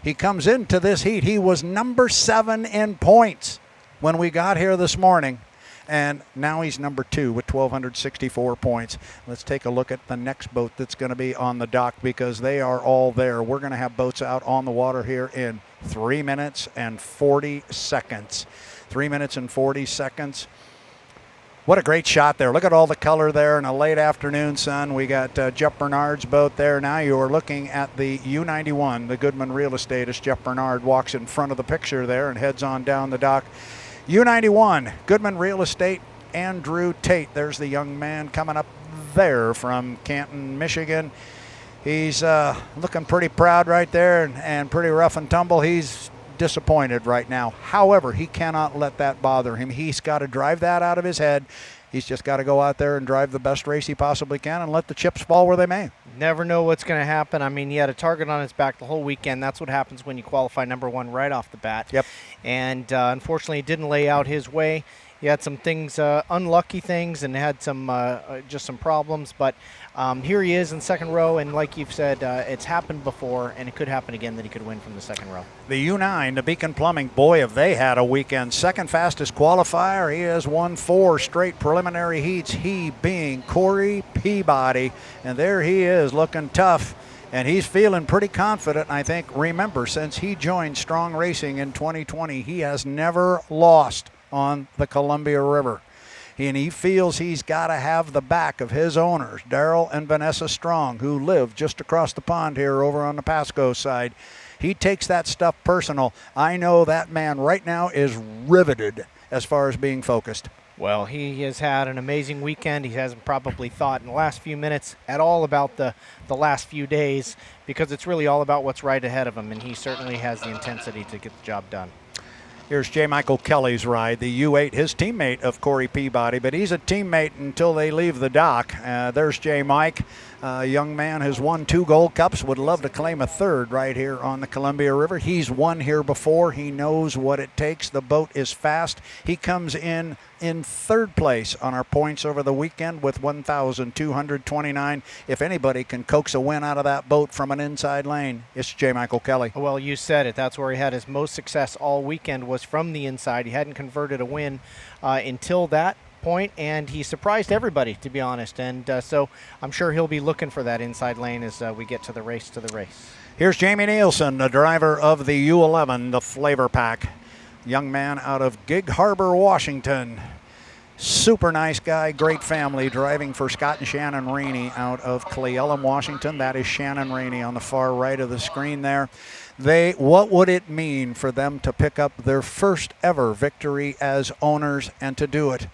He comes into this heat. He was number 7 in points when we got here this morning, and now he's number 2 with 1,264 points. Let's take a look at the next boat that's going to be on the dock because they are all there. We're going to have boats out on the water here in 3 minutes and 40 seconds. 3 minutes and 40 seconds. What a great shot there. Look at all the color there in a late afternoon sun. We got Jeff Bernard's boat there. Now you are looking at the U91, the Goodman Real Estate, as Jeff Bernard walks in front of the picture there and heads on down the dock. U91, Goodman Real Estate, Andrew Tate. There's the young man coming up there from Canton, Michigan. He's looking pretty proud right there and pretty rough and tumble. He's disappointed right now. However, he cannot let that bother him. He's got to drive that out of his head. He's just got to go out there and drive the best race he possibly can and let the chips fall where they may. Never know what's going to happen. I mean, he had a target on his back the whole weekend. That's what happens when you qualify number one right off the bat. Yep. And unfortunately, it didn't lay out his way. He had some things, unlucky things, and had some just some problems. But here he is in second row, and like you've said, it's happened before, and it could happen again that he could win from the second row. The U9, the Beacon Plumbing, boy, have they had a weekend. Second fastest qualifier. He has won 4 straight preliminary heats, he being Corey Peabody. And there he is looking tough. And he's feeling pretty confident, I think. Remember, since he joined Strong Racing in 2020, he has never lost on the Columbia River. And he feels he's got to have the back of his owners, Daryl and Vanessa Strong, who live just across the pond here over on the Pasco side. He takes that stuff personal. I know that man right now is riveted as far as being focused. Well, he has had an amazing weekend. He hasn't probably thought in the last few minutes at all about the last few days, because it's really all about what's right ahead of him, and he certainly has the intensity to get the job done. Here's J. Michael Kelly's ride, the U8, his teammate of Corey Peabody, but he's a teammate until they leave the dock. There's J. Mike, a young man who's won 2 Gold Cups, would love to claim a 3rd right here on the Columbia River. He's won here before. He knows what it takes. The boat is fast. He comes in 3rd place on our points over the weekend with 1,229. If anybody can coax a win out of that boat from an inside lane, it's J. Michael Kelly. Well, you said it. That's where he had his most success all weekend, was from the inside. He hadn't converted a win until that point, and he surprised everybody, to be honest. And so I'm sure he'll be looking for that inside lane as we get to the race. Here's Jamie Nielsen, the driver of the U11, the Flavor Pack. Young man out of Gig Harbor, Washington. Super nice guy, great family, driving for Scott and Shannon Rainey out of Cle Elum, Washington. That is Shannon Rainey on the far right of the screen there. What would it mean for them to pick up their first ever victory as owners and to do it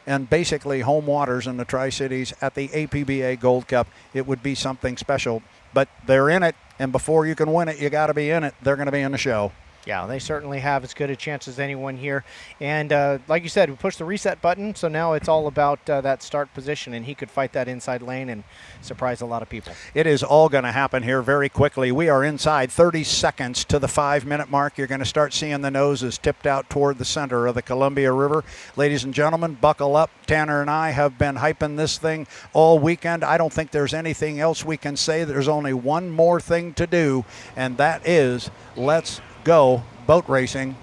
and basically home waters in the Tri-Cities at the APBA Gold Cup? It would be something special, but they're in it, and before you can win it, you got to be in it. They're going to be in the show. Yeah, they certainly have as good a chance as anyone here. And like you said, we pushed the reset button, so now it's all about that start position, and he could fight that inside lane and surprise a lot of people. It is all going to happen here very quickly. We are inside 30 seconds to the 5-minute mark. You're going to start seeing the noses tipped out toward the center of the Columbia River. Ladies and gentlemen, buckle up. Tanner and I have been hyping this thing all weekend. I don't think there's anything else we can say. There's only one more thing to do, and that is let's go boat racing.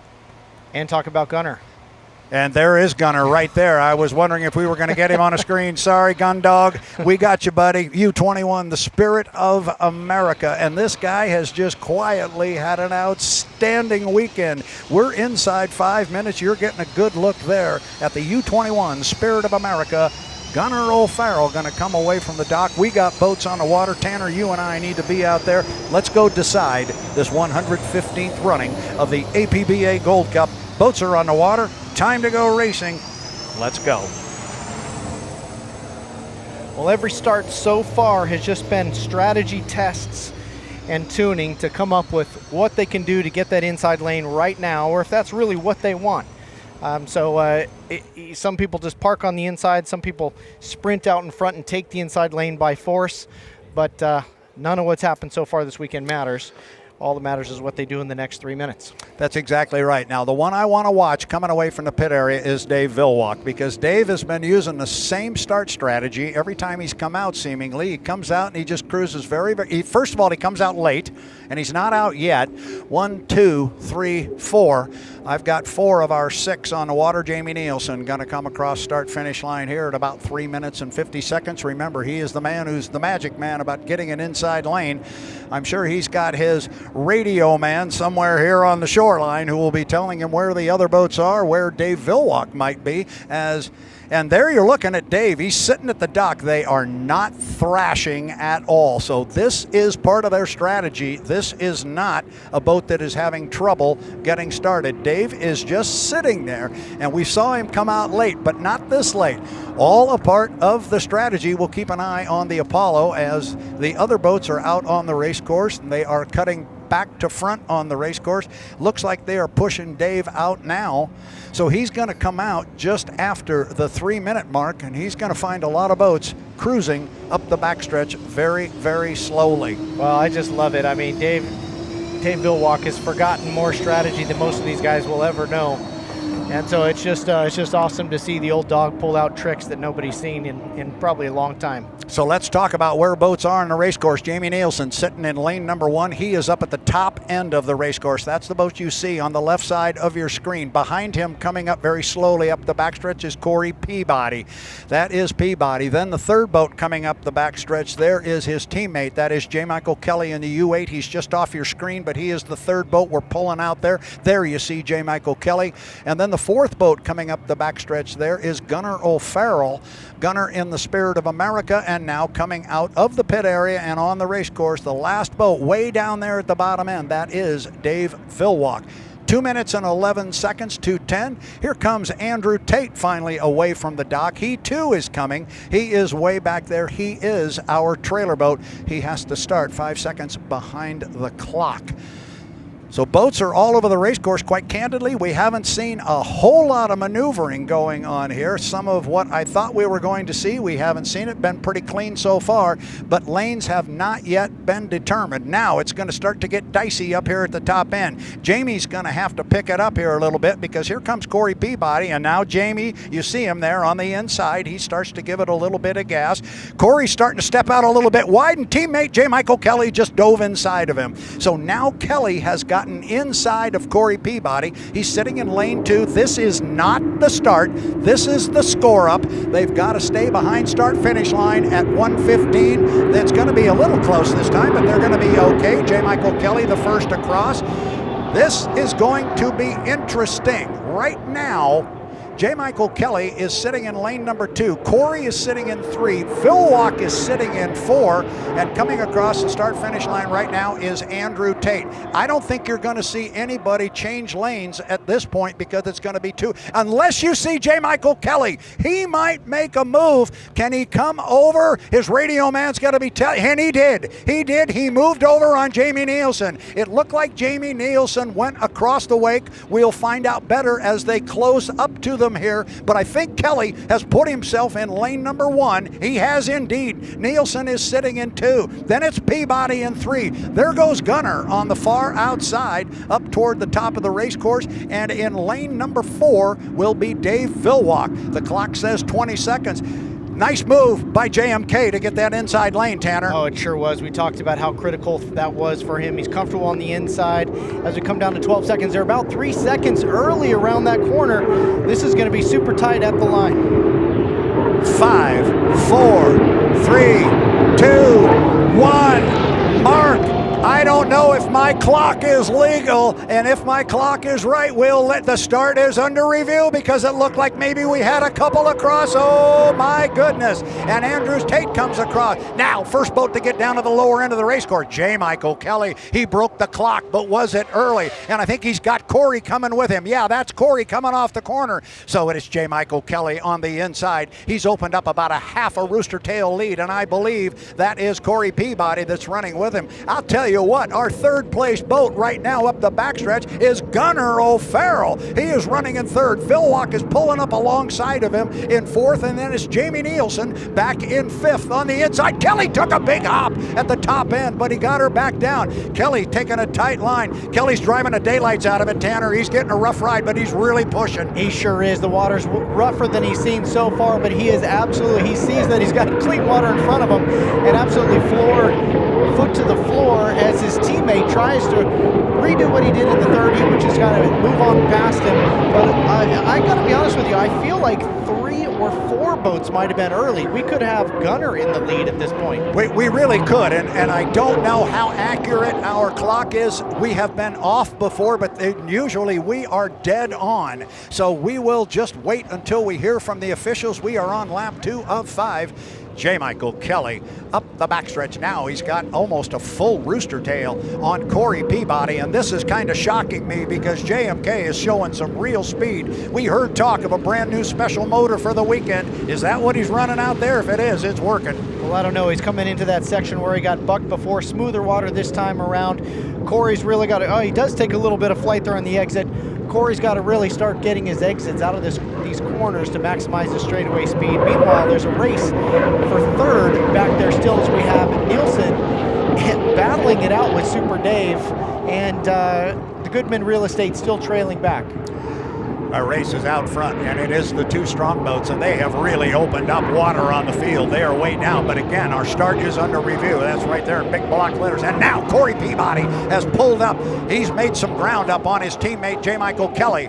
And talk about Gunner. And there is Gunner right there. I was wondering if we were going to get him on a screen. Sorry, Gun Dog. We got you, buddy. U21, the Spirit of America. And this guy has just quietly had an outstanding weekend. We're inside 5 minutes. You're getting a good look there at the U21 Spirit of America. Gunner O'Farrell going to come away from the dock. We got boats on the water. Tanner, you and I need to be out there. Let's go decide this 115th running of the APBA Gold Cup. Boats are on the water. Time to go racing. Let's go. Well, every start so far has just been strategy tests and tuning to come up with what they can do to get that inside lane right now, or if that's really what they want. Some people just park on the inside. Some people sprint out in front and take the inside lane by force. But none of what's happened so far this weekend matters. All that matters is what they do in the next 3 minutes. That's exactly right. Now, the one I want to watch coming away from the pit area is Dave Vilwalk, because Dave has been using the same start strategy every time he's come out, seemingly. He comes out and he just cruises first of all, he comes out late, and he's not out yet. 1, 2, 3, 4. I've got 4 of our 6 on the water. Jamie Nielsen going to come across start-finish line here at about 3 minutes and 50 seconds. Remember, he is the man who's the magic man about getting an inside lane. I'm sure he's got his radio man somewhere here on the shoreline who will be telling him where the other boats are, where Dave Vilwalk might be. And there you're looking at Dave. He's sitting at the dock. They are not thrashing at all. So this is part of their strategy. This is not a boat that is having trouble getting started. Dave is just sitting there, and we saw him come out late, but not this late. All a part of the strategy. We'll keep an eye on the Apollo as the other boats are out on the race course, and they are cutting back to front on the race course. Looks like they are pushing Dave out now. So he's going to come out just after the 3-minute mark, and he's going to find a lot of boats cruising up the backstretch very, very slowly. Well, I just love it. I mean, Dave Vilwalk has forgotten more strategy than most of these guys will ever know. And so it's just awesome to see the old dog pull out tricks that nobody's seen in probably a long time. So let's talk about where boats are on the race course. Jamie Nielsen sitting in lane number 1. He is up at the top end of the race course. That's the boat you see on the left side of your screen. Behind him, coming up very slowly up the backstretch, is Corey Peabody. That is Peabody. Then the third boat coming up the backstretch, there is his teammate. That is J. Michael Kelly in the U8. He's just off your screen, but he is the third boat we're pulling out there. There you see J. Michael Kelly. And then the fourth boat coming up the backstretch there is Gunnar O'Farrell. Gunnar in the Spirit of America, and now coming out of the pit area and on the race course, the last boat way down there at the bottom end, that is Dave Vilwalk. 2 minutes and 11 seconds to 10. Here comes Andrew Tate finally away from the dock. He too is coming. He is way back there. He is our trailer boat. He has to start 5 seconds behind the clock. So boats are all over the race course. Quite candidly, we haven't seen a whole lot of maneuvering going on here. Some of what I thought we were going to see, we haven't seen it. Been pretty clean so far, but lanes have not yet been determined. Now it's going to start to get dicey up here at the top end. Jamie's going to have to pick it up here a little bit, because here comes Corey Peabody, and now Jamie, you see him there on the inside. He starts to give it a little bit of gas. Corey's starting to step out a little bit wide, and teammate J. Michael Kelly just dove inside of him. So now Kelly has gotten inside of Corey Peabody. He's sitting in lane 2. This is not the start. This is the score up. They've got to stay behind start finish line at 1:15. That's going to be a little close this time, but they're going to be okay. J. Michael Kelly the first across. This is going to be interesting. Right now, J. Michael Kelly is sitting in lane number 2. Corey is sitting in 3. Vilwalk is sitting in 4. And coming across the start-finish line right now is Andrew Tate. I don't think you're going to see anybody change lanes at this point, because it's going to be 2. Unless you see J. Michael Kelly. He might make a move. Can he come over? His radio man's got to be telling, and he did. He did. He moved over on Jamie Nielsen. It looked like Jamie Nielsen went across the wake. We'll find out better as they close up to them here, but I think Kelly has put himself in lane number 1. He has indeed. Nielsen is sitting in 2. Then it's Peabody in 3. There goes Gunnar on the far outside up toward the top of the race course, and in lane number 4 will be Dave Vilwalk. The clock says 20 seconds. Nice move by JMK to get that inside lane, Tanner. Oh, it sure was. We talked about how critical that was for him. He's comfortable on the inside. As we come down to 12 seconds, they're about 3 seconds early around that corner. This is going to be super tight at the line. 5, 4, 3, 2, 1. Mark. I don't know if my clock is legal, and if my clock is right, we'll let the start is under review, because it looked like maybe we had a couple across. Oh my goodness. And Andrew Tate comes across. Now, first boat to get down to the lower end of the race course, J. Michael Kelly. He broke the clock, but was it early? And I think he's got Corey coming with him. Yeah, that's Corey coming off the corner. So it is J. Michael Kelly on the inside. He's opened up about a half a rooster tail lead, and I believe that is Corey Peabody that's running with him. I'll tell you what, our third place boat right now up the backstretch is Gunnar O'Farrell. He is running in 3rd. Vilwalk is pulling up alongside of him in 4th, and then it's Jamie Nielsen back in 5th on the inside. Kelly took a big hop at the top end, but he got her back down. Kelly taking a tight line. Kelly's driving the daylights out of it, Tanner. He's getting a rough ride, but he's really pushing. He sure is. The water's rougher than he's seen so far, but he is absolutely, he sees that he's got clean water in front of him, and absolutely foot to the floor as his teammate tries to redo what he did in the 3rd heat, which is kind of move on past him. But I got to be honest with you, I feel like 3 or 4 boats might have been early. We could have Gunnar in the lead at this point. We really could, and I don't know how accurate our clock is. We have been off before, but usually we are dead on. So we will just wait until we hear from the officials. We are on lap 2 of 5. J. Michael Kelly up the backstretch. Now he's got almost a full rooster tail on Corey Peabody, and this is kind of shocking me because JMK is showing some real speed. We heard talk of a brand new special motor for the weekend. Is that what he's running out there? If it is, it's working. Well, I don't know. He's coming into that section where he got bucked before. Smoother water this time around. Corey's really got to, he does take a little bit of flight there on the exit. Corey's got to really start getting his exits out of these corners to maximize the straightaway speed. Meanwhile, there's a race for third back there still as we have Nielsen battling it out with Super Dave, and the Goodman Real Estate still trailing back. Our race is out front, and it is the two strong boats, and they have really opened up water on the field. They are way down, but again, our start is under review. That's right there in big block letters. And now Corey Peabody has pulled up. He's made some ground up on his teammate, J. Michael Kelly.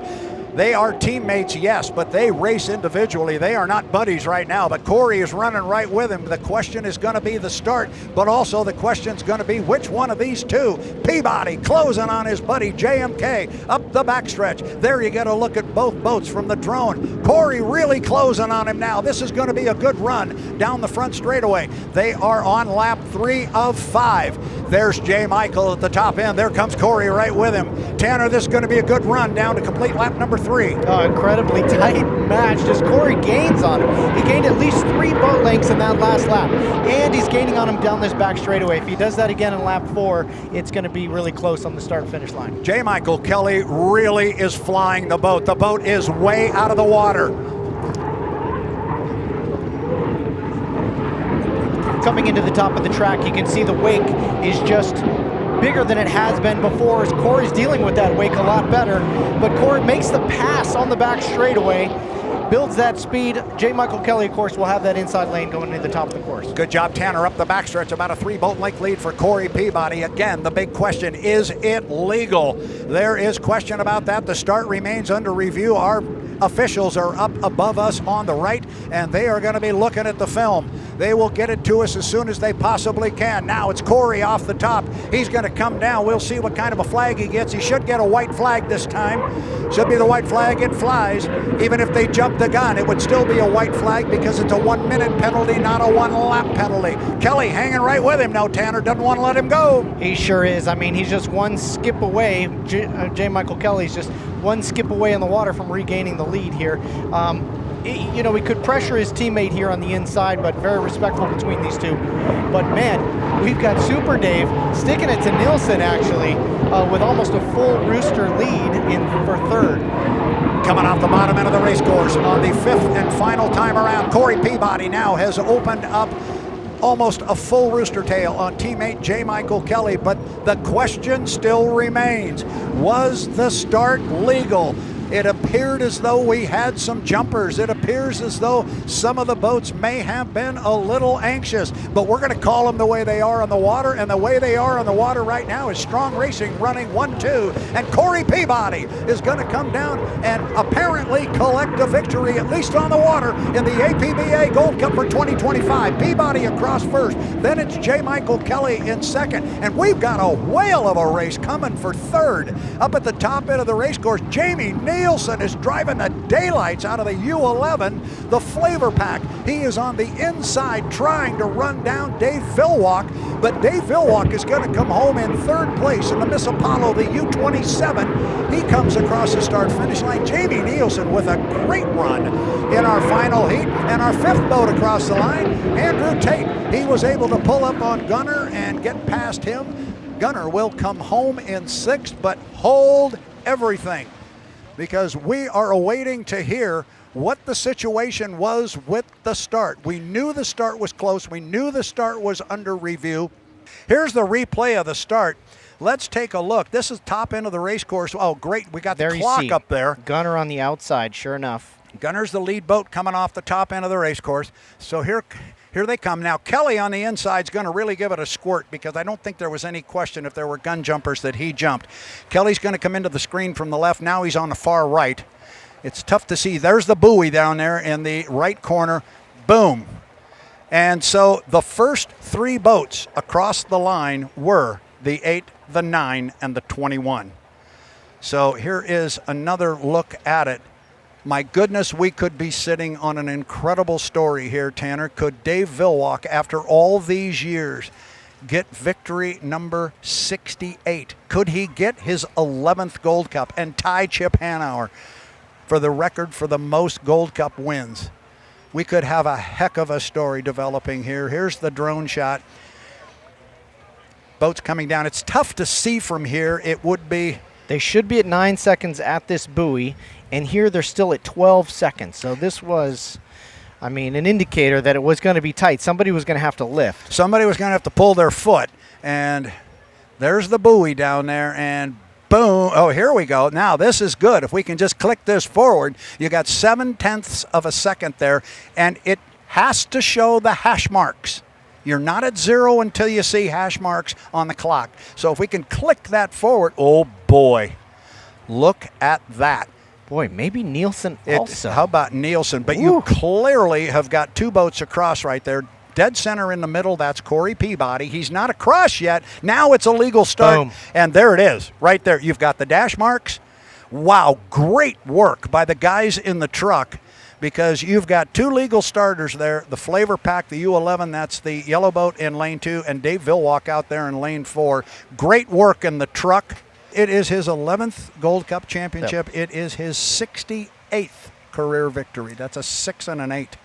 They are teammates, yes, but they race individually. They are not buddies right now, but Corey is running right with him. The question is going to be the start, but also the question is going to be which one of these two. Peabody closing on his buddy JMK up the backstretch. There you get a look at both boats from the drone. Corey really closing on him now. This is going to be a good run down the front straightaway. They are on lap 3 of 5. There's J. Michael at the top end. There comes Corey right with him. Tanner, this is going to be a good run down to complete lap number 3. Incredibly tight match. Just Corey gains on him. He gained at least 3 boat lengths in that last lap, and he's gaining on him down this back straightaway. If he does that again in lap 4, it's going to be really close on the start-finish line. J. Michael Kelly really is flying the boat. The boat is way out of the water. Coming into the top of the track, you can see the wake is just bigger than it has been before, as Corey's dealing with that wake a lot better. But Corey makes the pass on the back straightaway, builds that speed. J. Michael Kelly, of course, will have that inside lane going into the top of the course. Good job, Tanner, up the backstretch. About a 3-boat length lead for Corey Peabody. Again, the big question, is it legal? There is question about that. The start remains under review. Our officials are up above us on the right, and they are going to be looking at the film. They will get it to us as soon as they possibly can. Now it's Corey off the top. He's going to come down. We'll see what kind of a flag he gets. He should get a white flag this time. Should be the white flag. It flies. Even if they jump the gun, it would still be a white flag because it's a 1-minute penalty, not a 1-lap penalty. Kelly hanging right with him now. Tanner doesn't want to let him go. He sure is. I mean, he's just one skip away. J. Michael Kelly's just one skip away in the water from regaining the lead here. You know, we could pressure his teammate here on the inside, but very respectful between these two. But man, we've got Super Dave sticking it to Nielsen actually, with almost a full rooster lead in for third. Coming off the bottom end of the race course on the 5th and final time around, Corey Peabody now has opened up almost a full rooster tail on teammate J. Michael Kelly, but the question still remains, was the start legal? It appeared as though we had some jumpers. It appears as though some of the boats may have been a little anxious, but we're going to call them the way they are on the water, and the way they are on the water right now is Strong Racing running 1-2, and Corey Peabody is going to come down and apparently collect a victory, at least on the water, in the APBA Gold Cup for 2025. Peabody across first, then it's J. Michael Kelly in second, and we've got a whale of a race coming for third. Up at the top end of the race course, Jamie Nielsen is driving the daylights out of the U11, the flavor pack. He is on the inside trying to run down Dave Villwalk, but Dave Villwalk is going to come home in third place in the Miss Apollo, the U27. He comes across the start-finish line. Jamie Nielsen with a great run in our final heat, and our 5th boat across the line, Andrew Tate. He was able to pull up on Gunner and get past him. Gunner will come home in 6th, but hold everything, because we are awaiting to hear what the situation was with the start. We knew the start was close. We knew the start was under review. Here's the replay of the start. Let's take a look. This is top end of the race course. Oh, great. We got the clock up there. Gunner on the outside, sure enough. Gunner's the lead boat coming off the top end of the race course. So here they come. Now, Kelly on the inside is going to really give it a squirt, because I don't think there was any question if there were gun jumpers that he jumped. Kelly's going to come into the screen from the left. Now he's on the far right. It's tough to see. There's the buoy down there in the right corner. Boom. And so the first 3 boats across the line were the 8, the 9, and the 21. So here is another look at it. My goodness, we could be sitting on an incredible story here, Tanner. Could Dave Villwalk, after all these years, get victory number 68? Could he get his 11th Gold Cup and tie Chip Hanauer for the record for the most Gold Cup wins? We could have a heck of a story developing here. Here's the drone shot. Boats coming down. It's tough to see from here. It would be... They should be at 9 seconds at this buoy, and here they're still at 12 seconds. So this was, I mean, an indicator that it was going to be tight. Somebody was going to have to lift. Somebody was going to have to pull their foot. And there's the buoy down there, and boom. Oh, here we go. Now, this is good. If we can just click this forward, you got 0.7 of a second there, and it has to show the hash marks. You're not at 0 until you see hash marks on the clock. So if we can click that forward, oh boy, look at that. Boy, maybe Nielsen also. How about Nielsen? But you clearly have got two boats across right there. Dead center in the middle, that's Corey Peabody. He's not across yet. Now it's a legal start. Boom. And there it is, right there. You've got the dash marks. Wow, great work by the guys in the truck, because you've got two legal starters there, the Flavor Pack, the U11, that's the yellow boat in lane 2, and Dave Villwalk out there in lane 4. Great work in the truck. It is his 11th Gold Cup championship. Yep. It is his 68th career victory. That's a 6 and an 8.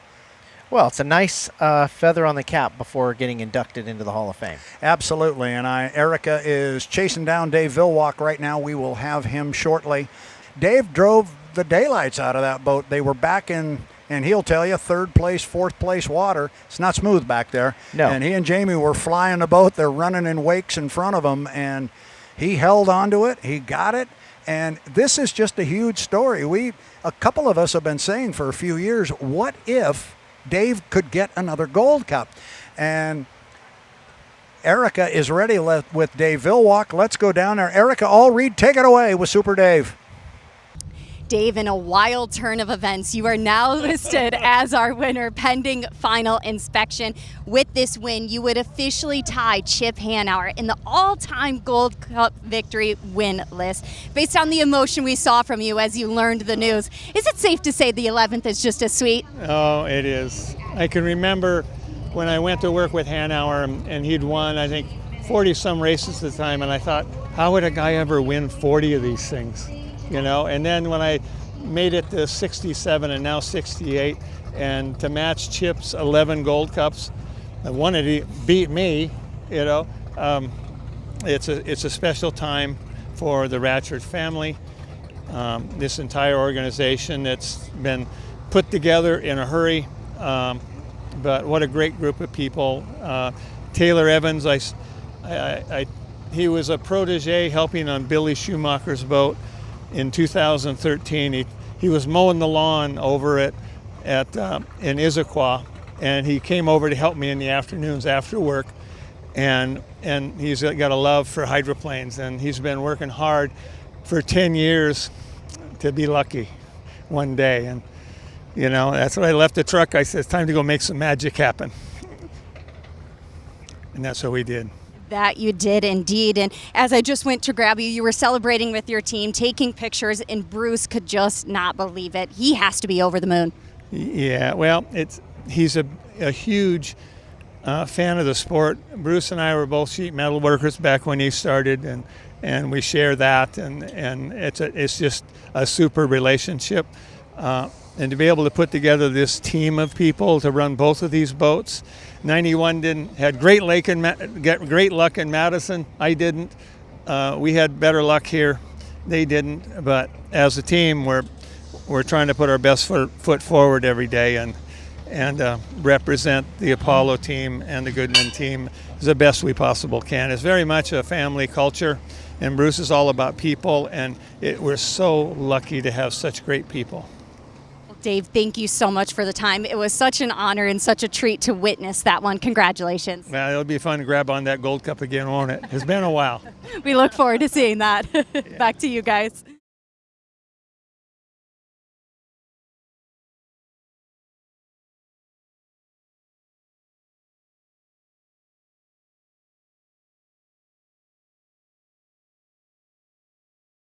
Well, it's a nice feather on the cap before getting inducted into the Hall of Fame. Absolutely, and Erica is chasing down Dave Villwalk right now. We will have him shortly. Dave drove the daylights out of that boat. They were back in, and he'll tell you, 3rd place, 4th place water. It's not smooth back there. No. And he and Jamie were flying the boat. They're running in wakes in front of him, and he held onto it. He got it. And this is just a huge story. A couple of us have been saying for a few years, what if Dave could get another Gold Cup? And Erica is ready with Dave Villwalk. Let's go down there. Erica Allreed, take it away with Super Dave. Dave, in a wild turn of events, you are now listed as our winner pending final inspection. With this win, you would officially tie Chip Hanauer in the all-time Gold Cup victory win list. Based on the emotion we saw from you as you learned the news, is it safe to say the 11th is just as sweet? Oh, it is. I can remember when I went to work with Hanauer, and he'd won, I think, 40-some races at the time, and I thought, how would a guy ever win 40 of these things? You know, and then when I made it to 67 and now 68, and to match Chip's 11 Gold Cups, I wanted to beat me. You know, it's a special time for the Ratchford family. This entire organization that's been put together in a hurry, but what a great group of people. Taylor Evans, he was a protege helping on Billy Schumacher's boat. In 2013, he was mowing the lawn over in Issaquah, and he came over to help me in the afternoons after work, and he's got a love for hydroplanes, and he's been working hard for 10 years to be lucky one day. And you know, that's when I left the truck. I said, it's time to go make some magic happen, and that's what we did. That you did indeed. And as I just went to grab you, you were celebrating with your team, taking pictures, and Bruce could just not believe it. He has to be over the moon. Yeah, well, he's a huge fan of the sport. Bruce and I were both sheet metal workers back when he started, and we share that, and it's just a super relationship. And to be able to put together this team of people to run both of these boats. 91 had great luck in Madison. I didn't. We had better luck here. They didn't. But as a team, we're trying to put our best foot forward every day and represent the Apollo team and the Goodman team as the best we possible can. It's very much a family culture, and Bruce is all about people, and we're so lucky to have such great people. Dave, thank you so much for the time. It was such an honor and such a treat to witness that one. Congratulations. Well, it'll be fun to grab on that Gold Cup again, won't it? It's been a while. We look forward to seeing that. Yeah. Back to you guys.